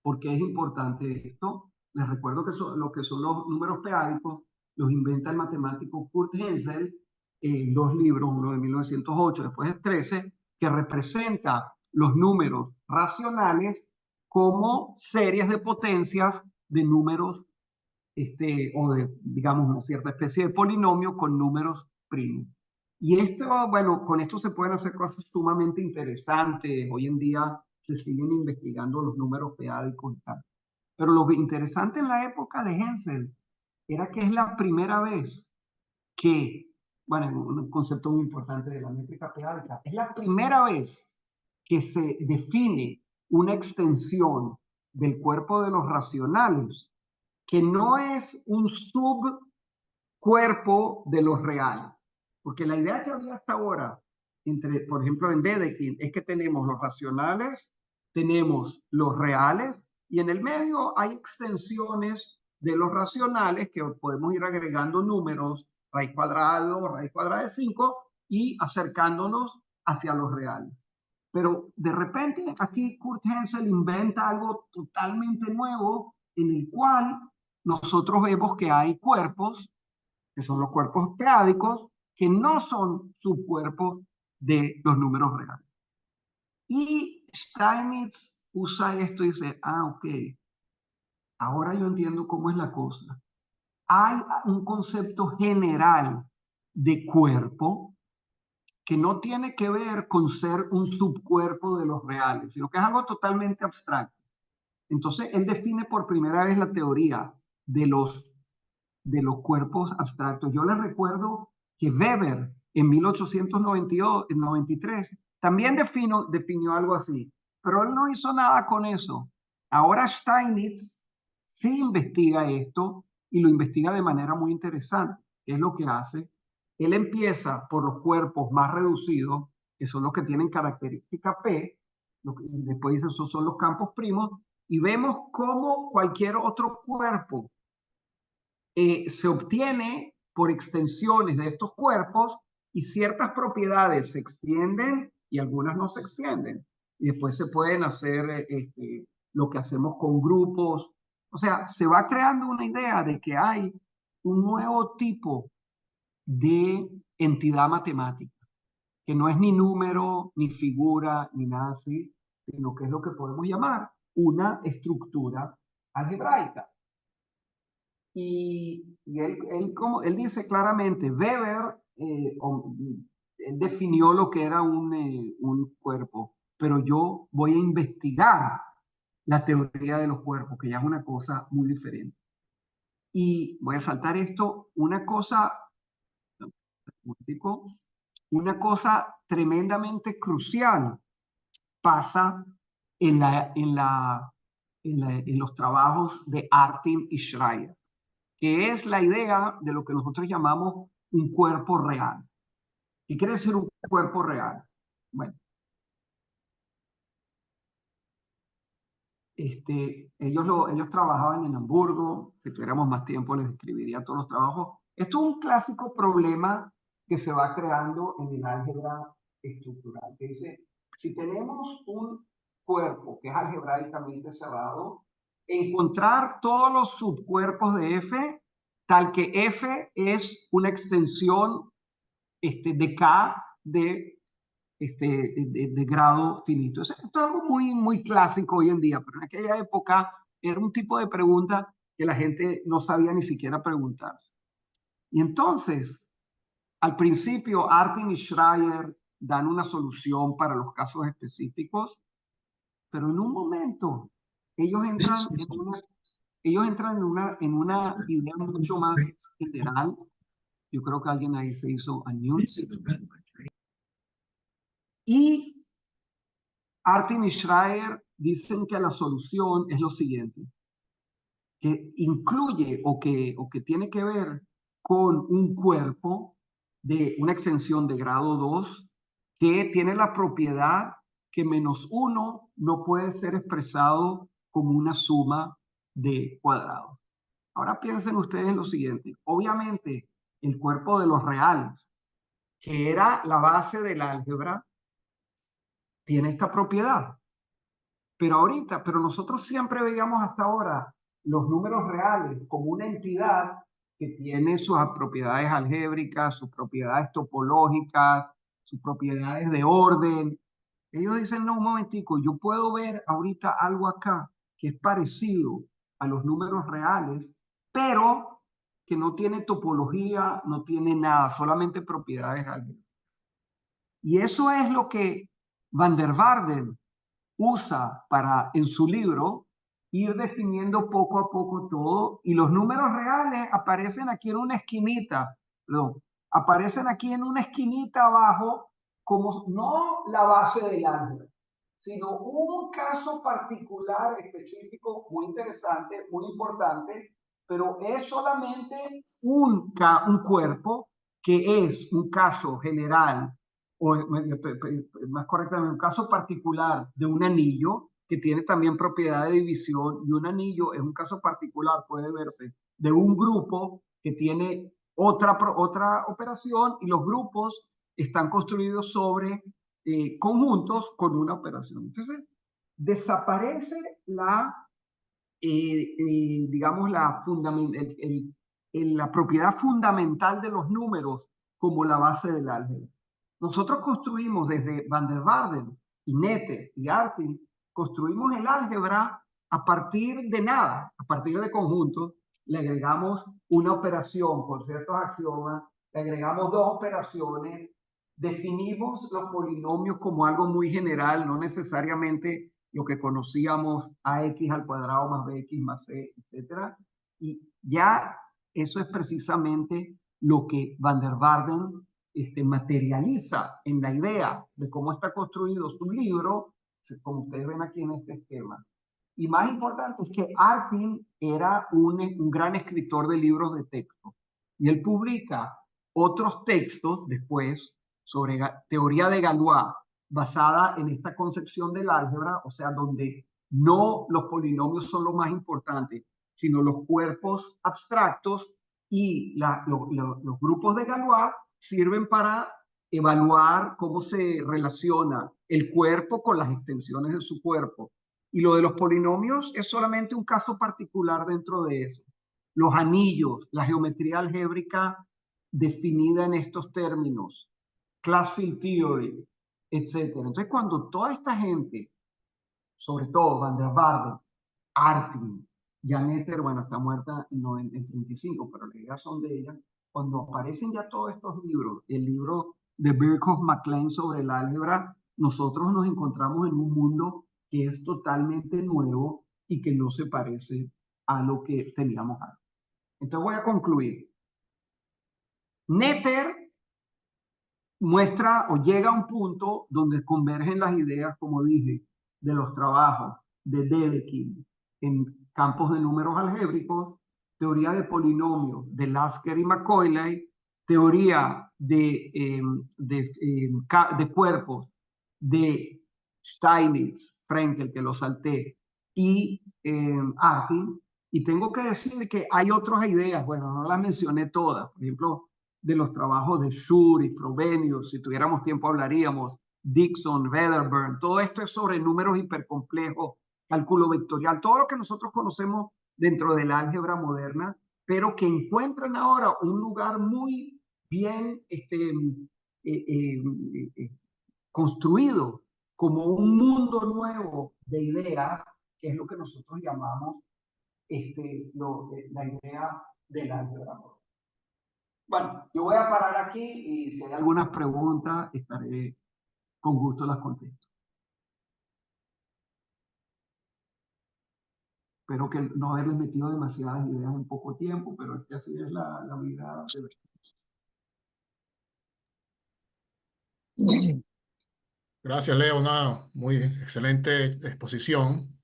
¿Por qué es importante esto? Les recuerdo que lo que son los números p-ádicos los inventa el matemático Kurt Hensel en dos libros, uno de 1908, después de 13, que representa los números racionales como series de potencias de números o de, digamos, una cierta especie de polinomio con números primos. Y esto, bueno, con esto se pueden hacer cosas sumamente interesantes. Hoy en día se siguen investigando los números p-ádicos y tal. Pero lo interesante en la época de Hensel era que es la primera vez que, bueno, un concepto muy importante de la métrica p-ádica, es la primera vez que se define una extensión del cuerpo de los racionales que no es un subcuerpo de los reales. Porque la idea que había hasta ahora, por ejemplo, en Dedekind, es que tenemos los racionales, tenemos los reales, y en el medio hay extensiones de los racionales que podemos ir agregando números, raíz cuadrada de 2, raíz cuadrada de 5, y acercándonos hacia los reales. Pero de repente aquí Kurt Hensel inventa algo totalmente nuevo en el cual nosotros vemos que hay cuerpos, que son los cuerpos p-ádicos, que no son subcuerpos de los números reales. Y Steinitz usa esto y dice, ok, ahora yo entiendo cómo es la cosa. Hay un concepto general de cuerpo que no tiene que ver con ser un subcuerpo de los reales, sino que es algo totalmente abstracto. Entonces, él define por primera vez la teoría de los cuerpos abstractos. Yo les recuerdo que Weber en 1893 también definió algo así, pero él no hizo nada con eso. Ahora Steinitz sí investiga esto y lo investiga de manera muy interesante. ¿Qué es lo que hace? Él empieza por los cuerpos más reducidos, que son los que tienen característica P, después dice esos son los campos primos, y vemos cómo cualquier otro cuerpo se obtiene por extensiones de estos cuerpos y ciertas propiedades se extienden y algunas no se extienden. Y después se pueden hacer lo que hacemos con grupos. O sea, se va creando una idea de que hay un nuevo tipo de entidad matemática, que no es ni número, ni figura, ni nada así, sino que es lo que podemos llamar una estructura algebraica. Y él dice claramente, Weber, él definió lo que era un cuerpo, pero yo voy a investigar la teoría de los cuerpos, que ya es una cosa muy diferente. Y voy a saltar esto, una cosa tremendamente crucial pasa en los trabajos de Artin y Schreier, que es la idea de lo que nosotros llamamos un cuerpo real. ¿Qué quiere decir un cuerpo real? Bueno, ellos trabajaban en Hamburgo. Si tuviéramos más tiempo les describiría todos los trabajos. Esto es un clásico problema que se va creando en el álgebra estructural, que dice, si tenemos un cuerpo que es algebraicamente cerrado, encontrar todos los subcuerpos de F, tal que F es una extensión de K de grado finito. Esto es algo muy, muy clásico hoy en día, pero en aquella época era un tipo de pregunta que la gente no sabía ni siquiera preguntarse. Y entonces, al principio, Artin y Schreier dan una solución para los casos específicos, pero en un momento ellos entran en una idea mucho más general. Yo creo que alguien ahí se hizo unmute. Y Artin y Schreier dicen que la solución es lo siguiente, que incluye o que tiene que ver con un cuerpo de una extensión de grado 2 que tiene la propiedad que -1 no puede ser expresado como una suma de cuadrados. Ahora piensen ustedes en lo siguiente. Obviamente, el cuerpo de los reales, que era la base del álgebra, tiene esta propiedad. Pero nosotros siempre veíamos hasta ahora los números reales como una entidad que tiene sus propiedades algébricas, sus propiedades topológicas, sus propiedades de orden. Ellos dicen, no, un momentico, yo puedo ver ahorita algo acá que es parecido a los números reales, pero que no tiene topología, no tiene nada, solamente propiedades algébricas. Y eso es lo que Van der Waerden usa para, en su libro, ir definiendo poco a poco todo, y los números reales aparecen aquí en una esquinita, perdón, aparecen aquí en una esquinita abajo, como no la base del álgebra, sino un caso particular específico muy interesante, muy importante, pero es solamente un cuerpo que es un caso general, o más correctamente, un caso particular de un anillo que tiene también propiedad de división, y un anillo es un caso particular, puede verse, de un grupo que tiene otra operación, y los grupos están construidos sobre conjuntos con una operación. Entonces, desaparece digamos, la propiedad fundamental de los números como la base del álgebra. Nosotros construimos desde Van der Waals y Netter y Artin, construimos el álgebra a partir de nada, a partir de conjuntos. Le agregamos una operación con ciertos axiomas, le agregamos dos operaciones, definimos los polinomios como algo muy general, no necesariamente lo que conocíamos, ax al cuadrado más bx más c, etc. Y ya eso es precisamente lo que Van der Waals materializa en la idea de cómo está construido su libro, como ustedes ven aquí en este esquema. Y más importante es que Artin era un gran escritor de libros de texto, y él publica otros textos después sobre teoría de Galois, basada en esta concepción del álgebra, o sea, donde no los polinomios son lo más importante, sino los cuerpos abstractos, y los grupos de Galois sirven para evaluar cómo se relaciona el cuerpo con las extensiones de su cuerpo. Y lo de los polinomios es solamente un caso particular dentro de eso. Los anillos, la geometría algébrica definida en estos términos, class field theory, etc. Entonces, cuando toda esta gente, sobre todo Van der Waals, Artin, Janetter, bueno, está muerta en 35, pero las ideas son de ella, cuando aparecen ya todos estos libros, el libro de Birkhoff-MacLean sobre el álgebra, nosotros nos encontramos en un mundo que es totalmente nuevo y que no se parece a lo que teníamos antes. Entonces voy a concluir. Netter muestra o llega a un punto donde convergen las ideas, como dije, de los trabajos de Dedekind en campos de números algébricos, teoría de polinomios de Lasker y Macaulay, teoría de cuerpos de Steinitz, Frenkel, que lo salté, y Artin. Y tengo que decir que hay otras ideas, bueno, no las mencioné todas, por ejemplo, de los trabajos de Schur y Frobenius, si tuviéramos tiempo hablaríamos, Dixon, Wedderburn, todo esto es sobre números hipercomplejos, cálculo vectorial, todo lo que nosotros conocemos dentro de la álgebra moderna, pero que encuentran ahora un lugar muy bien construido como un mundo nuevo de ideas, que es lo que nosotros llamamos la idea del álgebra moderna. Bueno, yo voy a parar aquí, y si hay algunas preguntas, estaré con gusto las contesto. Espero que no haberles metido demasiadas ideas en poco tiempo, pero es que así es la vida. Gracias, Leo. Una muy excelente exposición.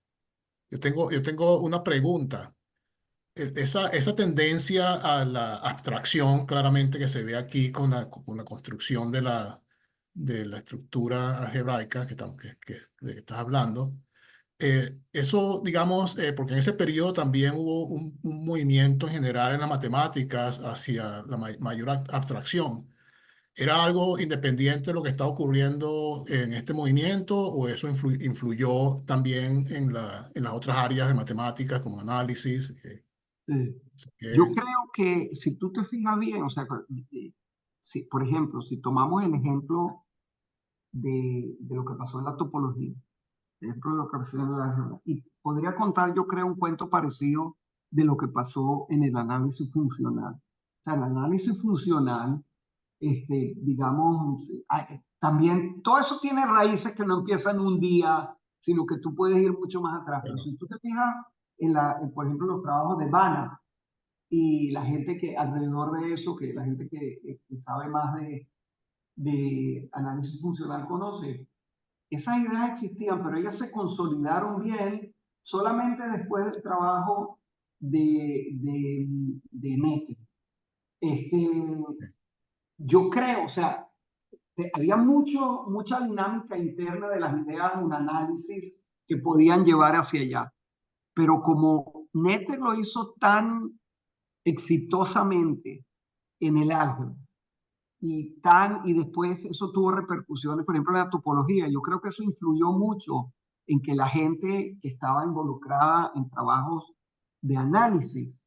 Yo tengo una pregunta. Esa tendencia a la abstracción, claramente que se ve aquí con la construcción de la estructura algebraica de que estás hablando, eso, digamos, porque en ese periodo también hubo un movimiento en general en las matemáticas hacia la mayor abstracción. ¿Era algo independiente de lo que está ocurriendo en este movimiento, o eso influyó también en las otras áreas de matemáticas como análisis? Yo Que, creo que si tú te fijas bien, o sea, si, por ejemplo, si tomamos el ejemplo de lo que pasó en la topología, ejemplo de lo que pasó en la álgebra, y podría contar, yo creo, un cuento parecido de lo que pasó en el análisis funcional. O sea, el análisis funcional, digamos, también, todo eso tiene raíces que no empiezan un día, sino que tú puedes ir mucho más atrás. Pero bueno, si tú te fijas por ejemplo, los trabajos de Banach, y la gente que alrededor de eso, que la gente que sabe más de análisis funcional conoce, esas ideas existían, pero ellas se consolidaron bien solamente después del trabajo de Nether. Este, yo creo, o sea, había mucha dinámica interna de las ideas de un análisis que podían llevar hacia allá. Pero como Nether lo hizo tan exitosamente en el álgebra y después eso tuvo repercusiones, por ejemplo, en la topología. Yo creo que eso influyó mucho en que la gente que estaba involucrada en trabajos de análisis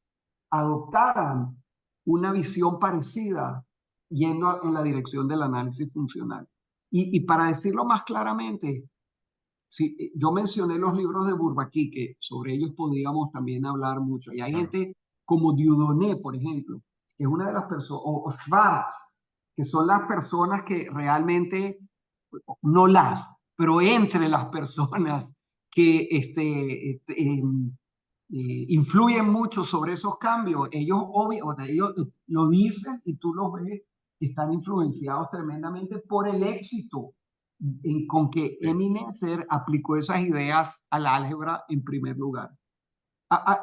adoptaran una visión parecida yendo en la dirección del análisis funcional. Y para decirlo más claramente, sí, yo mencioné los libros de Bourbaki, que sobre ellos podríamos también hablar mucho. Y hay Claro. gente como Dieudonné, por ejemplo, que es una de las personas, o Schwartz, que son las personas que realmente, no las, pero entre las personas que influyen mucho sobre esos cambios. Ellos, o sea, ellos lo dicen y tú los ves, están influenciados tremendamente por el éxito con que Sí. Emmy Noether aplicó esas ideas al álgebra en primer lugar.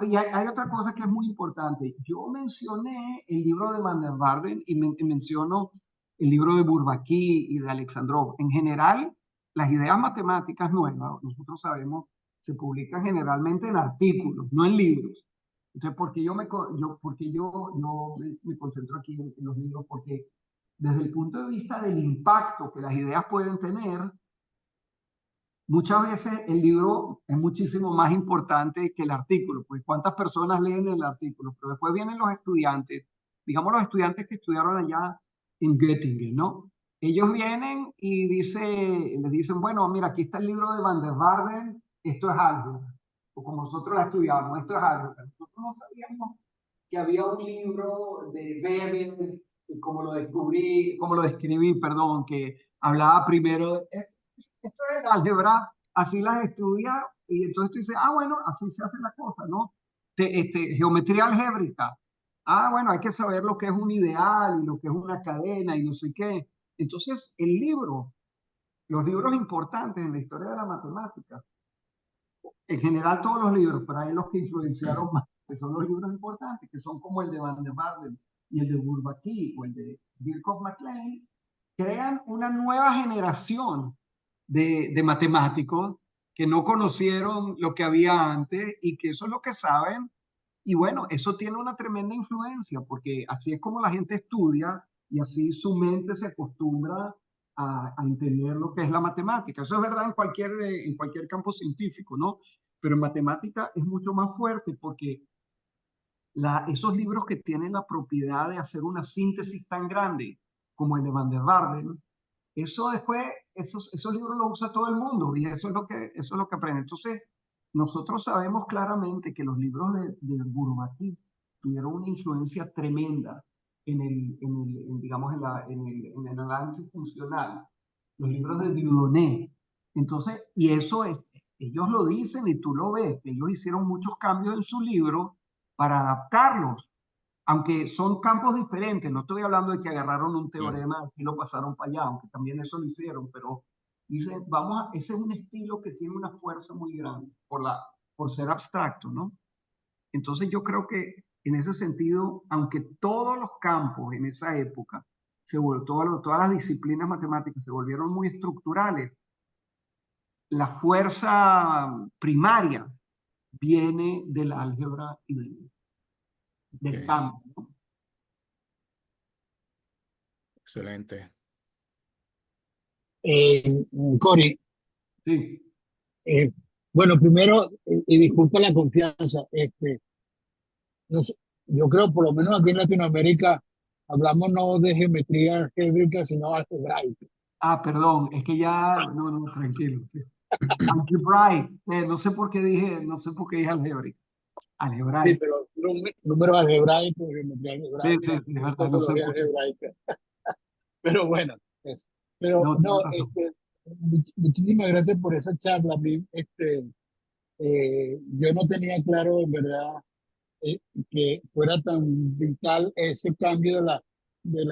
Y hay otra cosa que es muy importante. Yo mencioné el libro de Van der Waals y menciono el libro de Bourbaki y de Alexandrov. En general, las ideas matemáticas nuevas, nosotros sabemos, se publican generalmente en artículos, no en libros. Entonces, ¿por qué yo me concentro aquí en los libros? Porque desde el punto de vista del impacto que las ideas pueden tener, muchas veces el libro es muchísimo más importante que el artículo, pues cuántas personas leen el artículo, pero después vienen los estudiantes, digamos los estudiantes que estudiaron allá en Göttingen, ¿no? Ellos vienen y les dicen, bueno, mira, aquí está el libro de Van der Waals, esto es álgebra, o como nosotros la estudiamos, esto es álgebra. Nosotros no sabíamos que había un libro de Weber, como lo describí, perdón, que hablaba primero, esto es el álgebra, así las estudia, y entonces tú dices, bueno, así se hace la cosa, ¿no? Geometría algébrica. Bueno, hay que saber lo que es un ideal y lo que es una cadena y no sé qué. Entonces, los libros importantes en la historia de la matemática, en general todos los libros, pero hay los que influenciaron más, que son los libros importantes, que son como el de Van der Waals y el de Bourbaki o el de Birkhoff MacLean, crean una nueva generación de matemáticos que no conocieron lo que había antes y que eso es lo que saben. Y bueno, eso tiene una tremenda influencia porque así es como la gente estudia y así su mente se acostumbra a entender lo que es la matemática. Eso es verdad en cualquier campo científico, ¿no? Pero en matemática es mucho más fuerte porque esos libros que tienen la propiedad de hacer una síntesis tan grande como el de Van der Waals, eso después, esos libros los usa todo el mundo y eso es lo que aprende. Entonces, nosotros sabemos claramente que los libros de Bourbaki tuvieron una influencia tremenda digamos, en el análisis funcional. Los libros de Dieudonné. Entonces, ellos lo dicen y tú lo ves, que ellos hicieron muchos cambios en su libro para adaptarlos, aunque son campos diferentes. No estoy hablando de que agarraron un Claro. teorema y lo pasaron para allá, aunque también eso lo hicieron, pero dicen, ese es un estilo que tiene una fuerza muy grande por ser abstracto, ¿no? Entonces yo creo que en ese sentido, aunque todos los campos en esa época, todas las disciplinas matemáticas se volvieron muy estructurales, la fuerza primaria viene del álgebra y del Ok. campo, ¿no? Excelente. Eh, Cory, Sí. eh, bueno, primero, y disculpa la confianza, no sé, yo creo por lo menos aquí en Latinoamérica hablamos no de geometría algébrica, sino algebraica. Perdón, es que ya, no, no, tranquilo. Algebraic, no sé por qué dije algebraic. Sí, Algebraic. pero números algebraicos, geometría Sí, sí, algebraica, sí, es verdad, no sé topología por qué. algebraica. Pero bueno, eso. Pero No, tienes no, razón. muchísimas gracias por esa charla. A mí, yo no tenía claro, en verdad, que fuera tan vital ese cambio de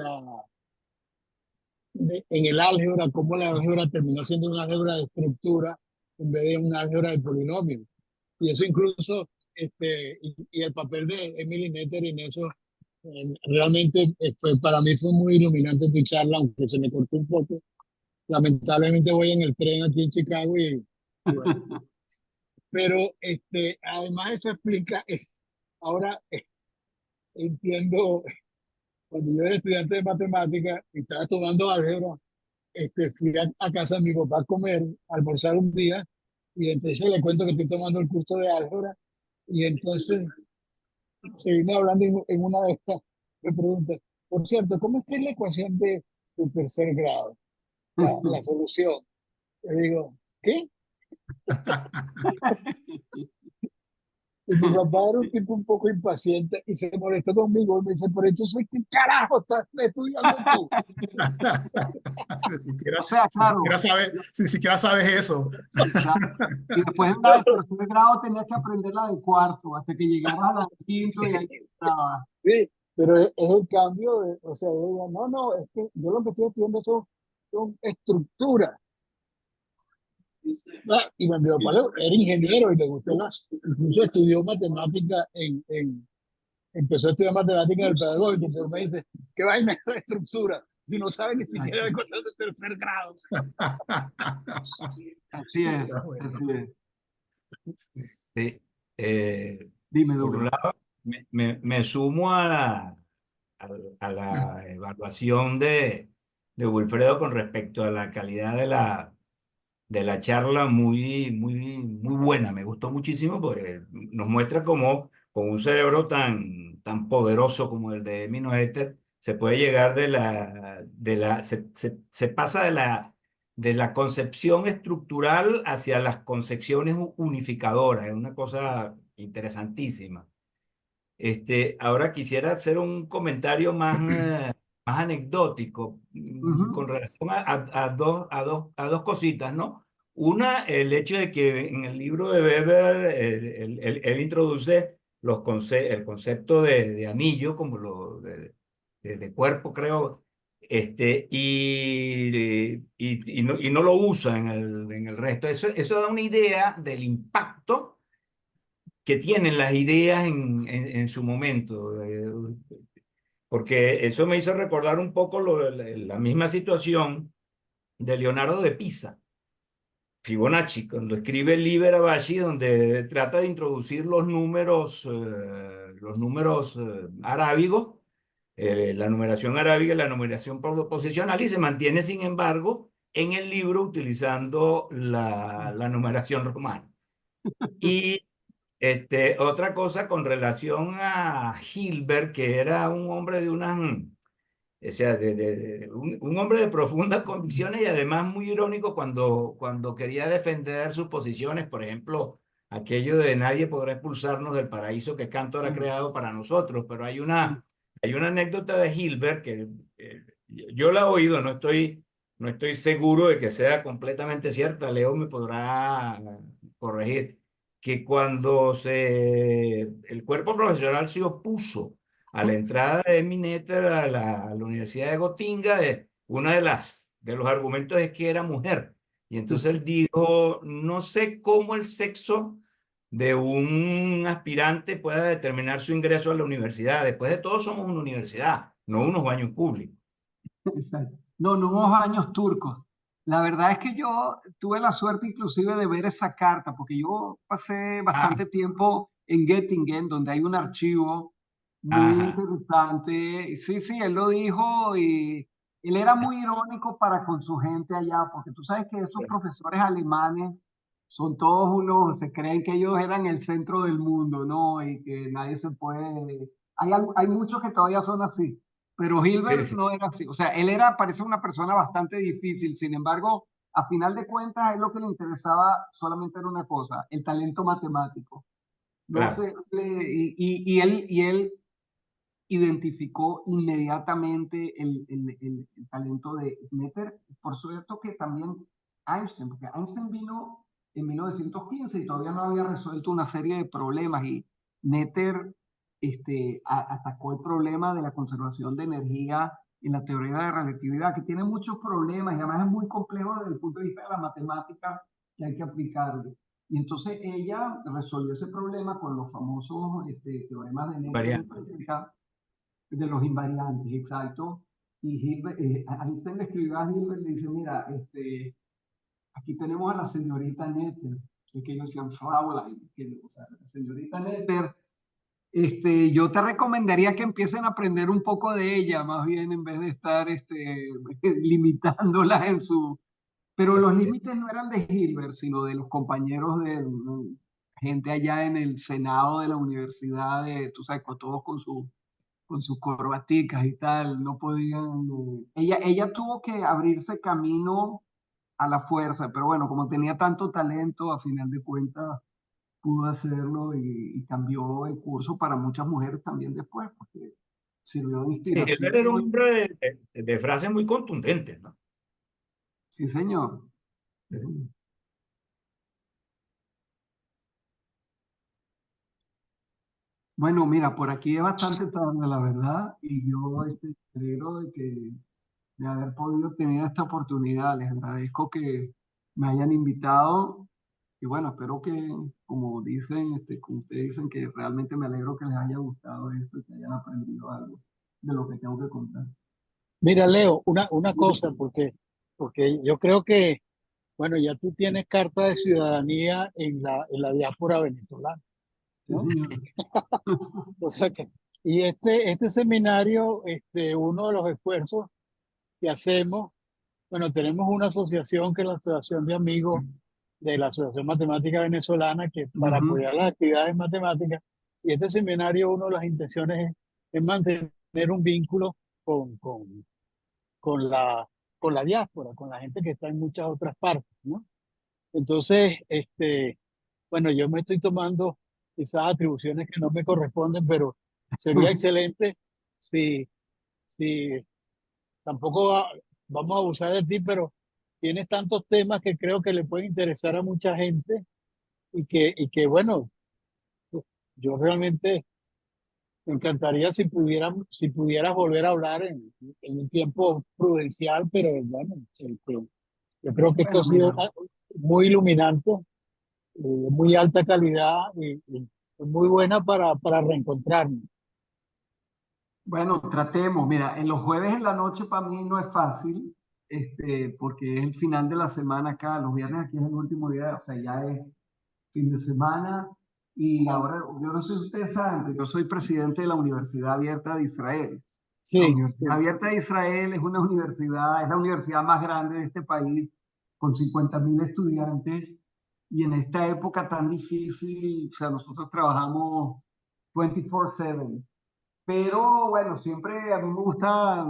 en el álgebra, cómo la álgebra terminó siendo una álgebra de estructura en vez de una álgebra de polinomios. Y eso incluso, y el papel de Emily Netter en eso, realmente para mí fue muy iluminante tu charla, aunque se me cortó un poco. Lamentablemente voy en el tren aquí en Chicago y bueno. Pero además eso explica, ahora entiendo, cuando yo era estudiante de matemáticas y estaba tomando álgebra, fui a casa de mi papá a comer, a almorzar un día, y entonces le cuento que estoy tomando el curso de álgebra, y entonces seguimos hablando en una de estas, me pregunta, por cierto, ¿cómo es que es la ecuación de tercer grado? La solución. Le digo, ¿qué? Y mi papá era un tipo un poco impaciente y se molestó conmigo y me dice, pero entonces, ¿qué carajo estás estudiando tú? Ni siquiera, O sea, claro, ni siquiera sabes eso. claro. Y después de la de tercer grado tenías que aprender la de cuarto, hasta que llegaras a la de quinto y ahí estaba. Sí, pero es el cambio, o sea, yo digo, no, no, es que yo lo que estoy estudiando son estructuras. Y mi papá era ingeniero y le gustó más. Incluso estudió matemática empezó a estudiar matemática en el pedagógico, pero me dice, ¿qué vaina es de estructura? Y no sabe ni siquiera de cuánto es el tercer grado. Así es, Está bueno. así es. Sí, Dime, por un Douglas. lado, me sumo a la evaluación de Wilfredo con respecto a la calidad de la charla, muy buena. Me gustó muchísimo porque nos muestra cómo con un cerebro tan poderoso como el de Emino Etter se puede llegar se pasa de la concepción estructural hacia las concepciones unificadoras. Es una cosa interesantísima. Ahora quisiera hacer un comentario más anecdótico con relación a dos cositas, ¿no? Una, el hecho de que en el libro de Weber él introduce el concepto de anillo como de cuerpo, creo, y no lo usa en el resto. Eso da una idea del impacto que tienen las ideas en su momento. Porque eso me hizo recordar un poco la misma situación de Leonardo de Pisa, Fibonacci, cuando escribe el Liber Abaci, donde trata de introducir los números arábigos, la numeración arábiga y la numeración posicional, y se mantiene, sin embargo, en el libro utilizando la numeración romana. Y otra cosa con relación a Hilbert, que era un hombre de unas, o sea, un hombre de profundas convicciones y además muy irónico cuando quería defender sus posiciones, por ejemplo, aquello de nadie podrá expulsarnos del paraíso que Cantor ha creado para nosotros, pero hay una anécdota de Hilbert que yo la he oído, no estoy seguro de que sea completamente cierta, Leo me podrá corregir, que el cuerpo profesional se opuso a la entrada de Minetter a la Universidad de Gotinga, una de los argumentos es que era mujer. Y entonces él dijo, no sé cómo el sexo de un aspirante pueda determinar su ingreso a la universidad. Después de todo, somos una universidad, no unos baños públicos. Exacto. No, no unos años turcos. La verdad es que yo tuve la suerte inclusive de ver esa carta, porque yo pasé Ah, bastante tiempo en Göttingen, donde hay un archivo muy ajá. interesante. Y sí, sí, él lo dijo y él era muy irónico para con su gente allá, porque tú sabes que esos profesores alemanes son todos unos, se creen que ellos eran el centro del mundo, ¿no? Y que nadie se puede... Hay muchos que todavía son así. Pero Sí, Hilbert sí, no era así. O sea, parece una persona bastante difícil. Sin embargo, a final de cuentas, a él lo que le interesaba solamente era una cosa, el talento matemático. No claro. sé, y él identificó inmediatamente el talento de Netter. Por supuesto que también Einstein, porque Einstein vino en 1915 y todavía no había resuelto una serie de problemas y Netter atacó el problema de la conservación de energía en la teoría de relatividad, que tiene muchos problemas y además es muy complejo desde el punto de vista de la matemática que hay que aplicarle. Y entonces ella resolvió ese problema con los famosos teoremas de Variante. de los invariantes, exacto. Y Einstein le escribió a Hilbert y le dice, mira, aquí tenemos a la señorita Netter, que ellos decían Fraulein, o sea, la señorita Netter. Yo te recomendaría que empiecen a aprender un poco de ella, más bien en vez de estar limitándola en su... Pero los límites no eran de Hilbert, sino de los compañeros de gente allá en el Senado de la universidad, tú sabes, todos con sus corbaticas y tal, no podían... ella tuvo que abrirse camino a la fuerza, pero bueno, como tenía tanto talento, a final de cuentas pudo hacerlo y cambió el curso para muchas mujeres también después, porque sirvió de Sí, él era un inspiración. hombre de frases muy contundentes, ¿no? Sí, señor. Sí. Bueno, mira, por aquí es bastante tarde, la verdad, y yo me alegro de haber podido tener esta oportunidad. Les agradezco que me hayan invitado y bueno, espero que, como dicen, como ustedes dicen, que realmente me alegro que les haya gustado esto y que hayan aprendido algo de lo que tengo que contar. Mira, Leo, una cosa, porque yo creo que, bueno, ya tú tienes carta de ciudadanía en la diáspora venezolana, Sí, ¿no? señor. O sea que, y este seminario, uno de los esfuerzos que hacemos, bueno, tenemos una asociación que es la Asociación de Amigos de la Asociación Matemática Venezolana, que para Ujú. apoyar las actividades matemáticas, y este seminario, una de las intenciones es mantener un vínculo con con la diáspora, con la gente que está en muchas otras partes, ¿no? Entonces, bueno, yo me estoy tomando quizás atribuciones que no me corresponden, pero sería excelente si, si tampoco vamos a abusar de ti, pero tienes tantos temas que creo que le pueden interesar a mucha gente y que bueno, yo realmente me encantaría si pudieras volver a hablar en un tiempo prudencial, pero bueno, yo creo que esto ha Bueno, sido mira, muy iluminante, muy alta calidad y muy buena para reencontrarnos. bueno, tratemos. Mira, en los jueves en la noche para mí no es fácil, porque es el final de la semana acá. Los viernes aquí es el último día, o sea, ya es fin de semana. Y ahora, yo no sé si ustedes saben, pero yo soy presidente de la Universidad Abierta de Israel. La Sí, Universidad sí, Abierta de Israel es una universidad, es la universidad más grande de este país, con 50.000 estudiantes. Y en esta época tan difícil, o sea, nosotros trabajamos 24/7. Pero bueno, siempre a mí me gusta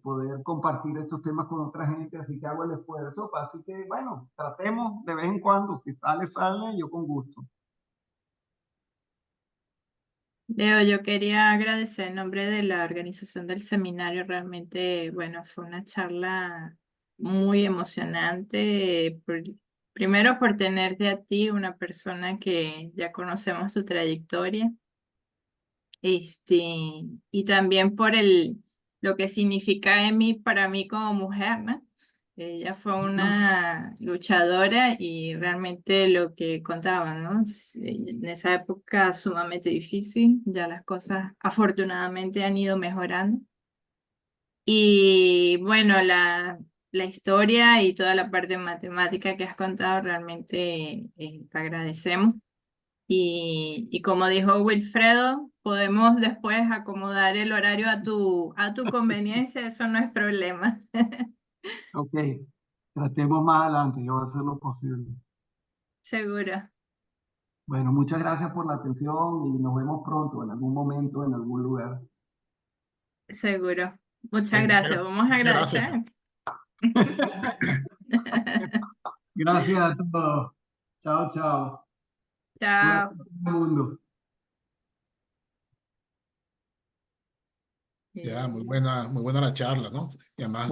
poder compartir estos temas con otra gente, así que hago el esfuerzo. Así que bueno, tratemos de vez en cuando. Si sale, sale, yo con gusto. Leo, yo quería agradecer en nombre de la organización del seminario. Realmente, bueno, fue una charla muy emocionante. Primero por tenerte a ti, una persona que ya conocemos tu trayectoria, este, y también por lo que significa Emi para mí como mujer, ¿no? Ella fue una luchadora y realmente lo que contaba, ¿no? En esa época sumamente difícil, ya las cosas afortunadamente han ido mejorando. Y bueno, la historia y toda la parte matemática que has contado realmente te agradecemos. Y como dijo Wilfredo, podemos después acomodar el horario a tu conveniencia, eso no es problema. Ok, tratemos más adelante, yo voy a hacer lo posible. Seguro, Bueno, muchas gracias por la atención y nos vemos pronto, en algún momento, en algún lugar. seguro. Muchas Muchas gracias. Vamos a gracias. agradecer. Gracias a todos. Chao, chao. Suerte Chao. a todo el mundo. Ya, muy buena la charla, ¿no? Y además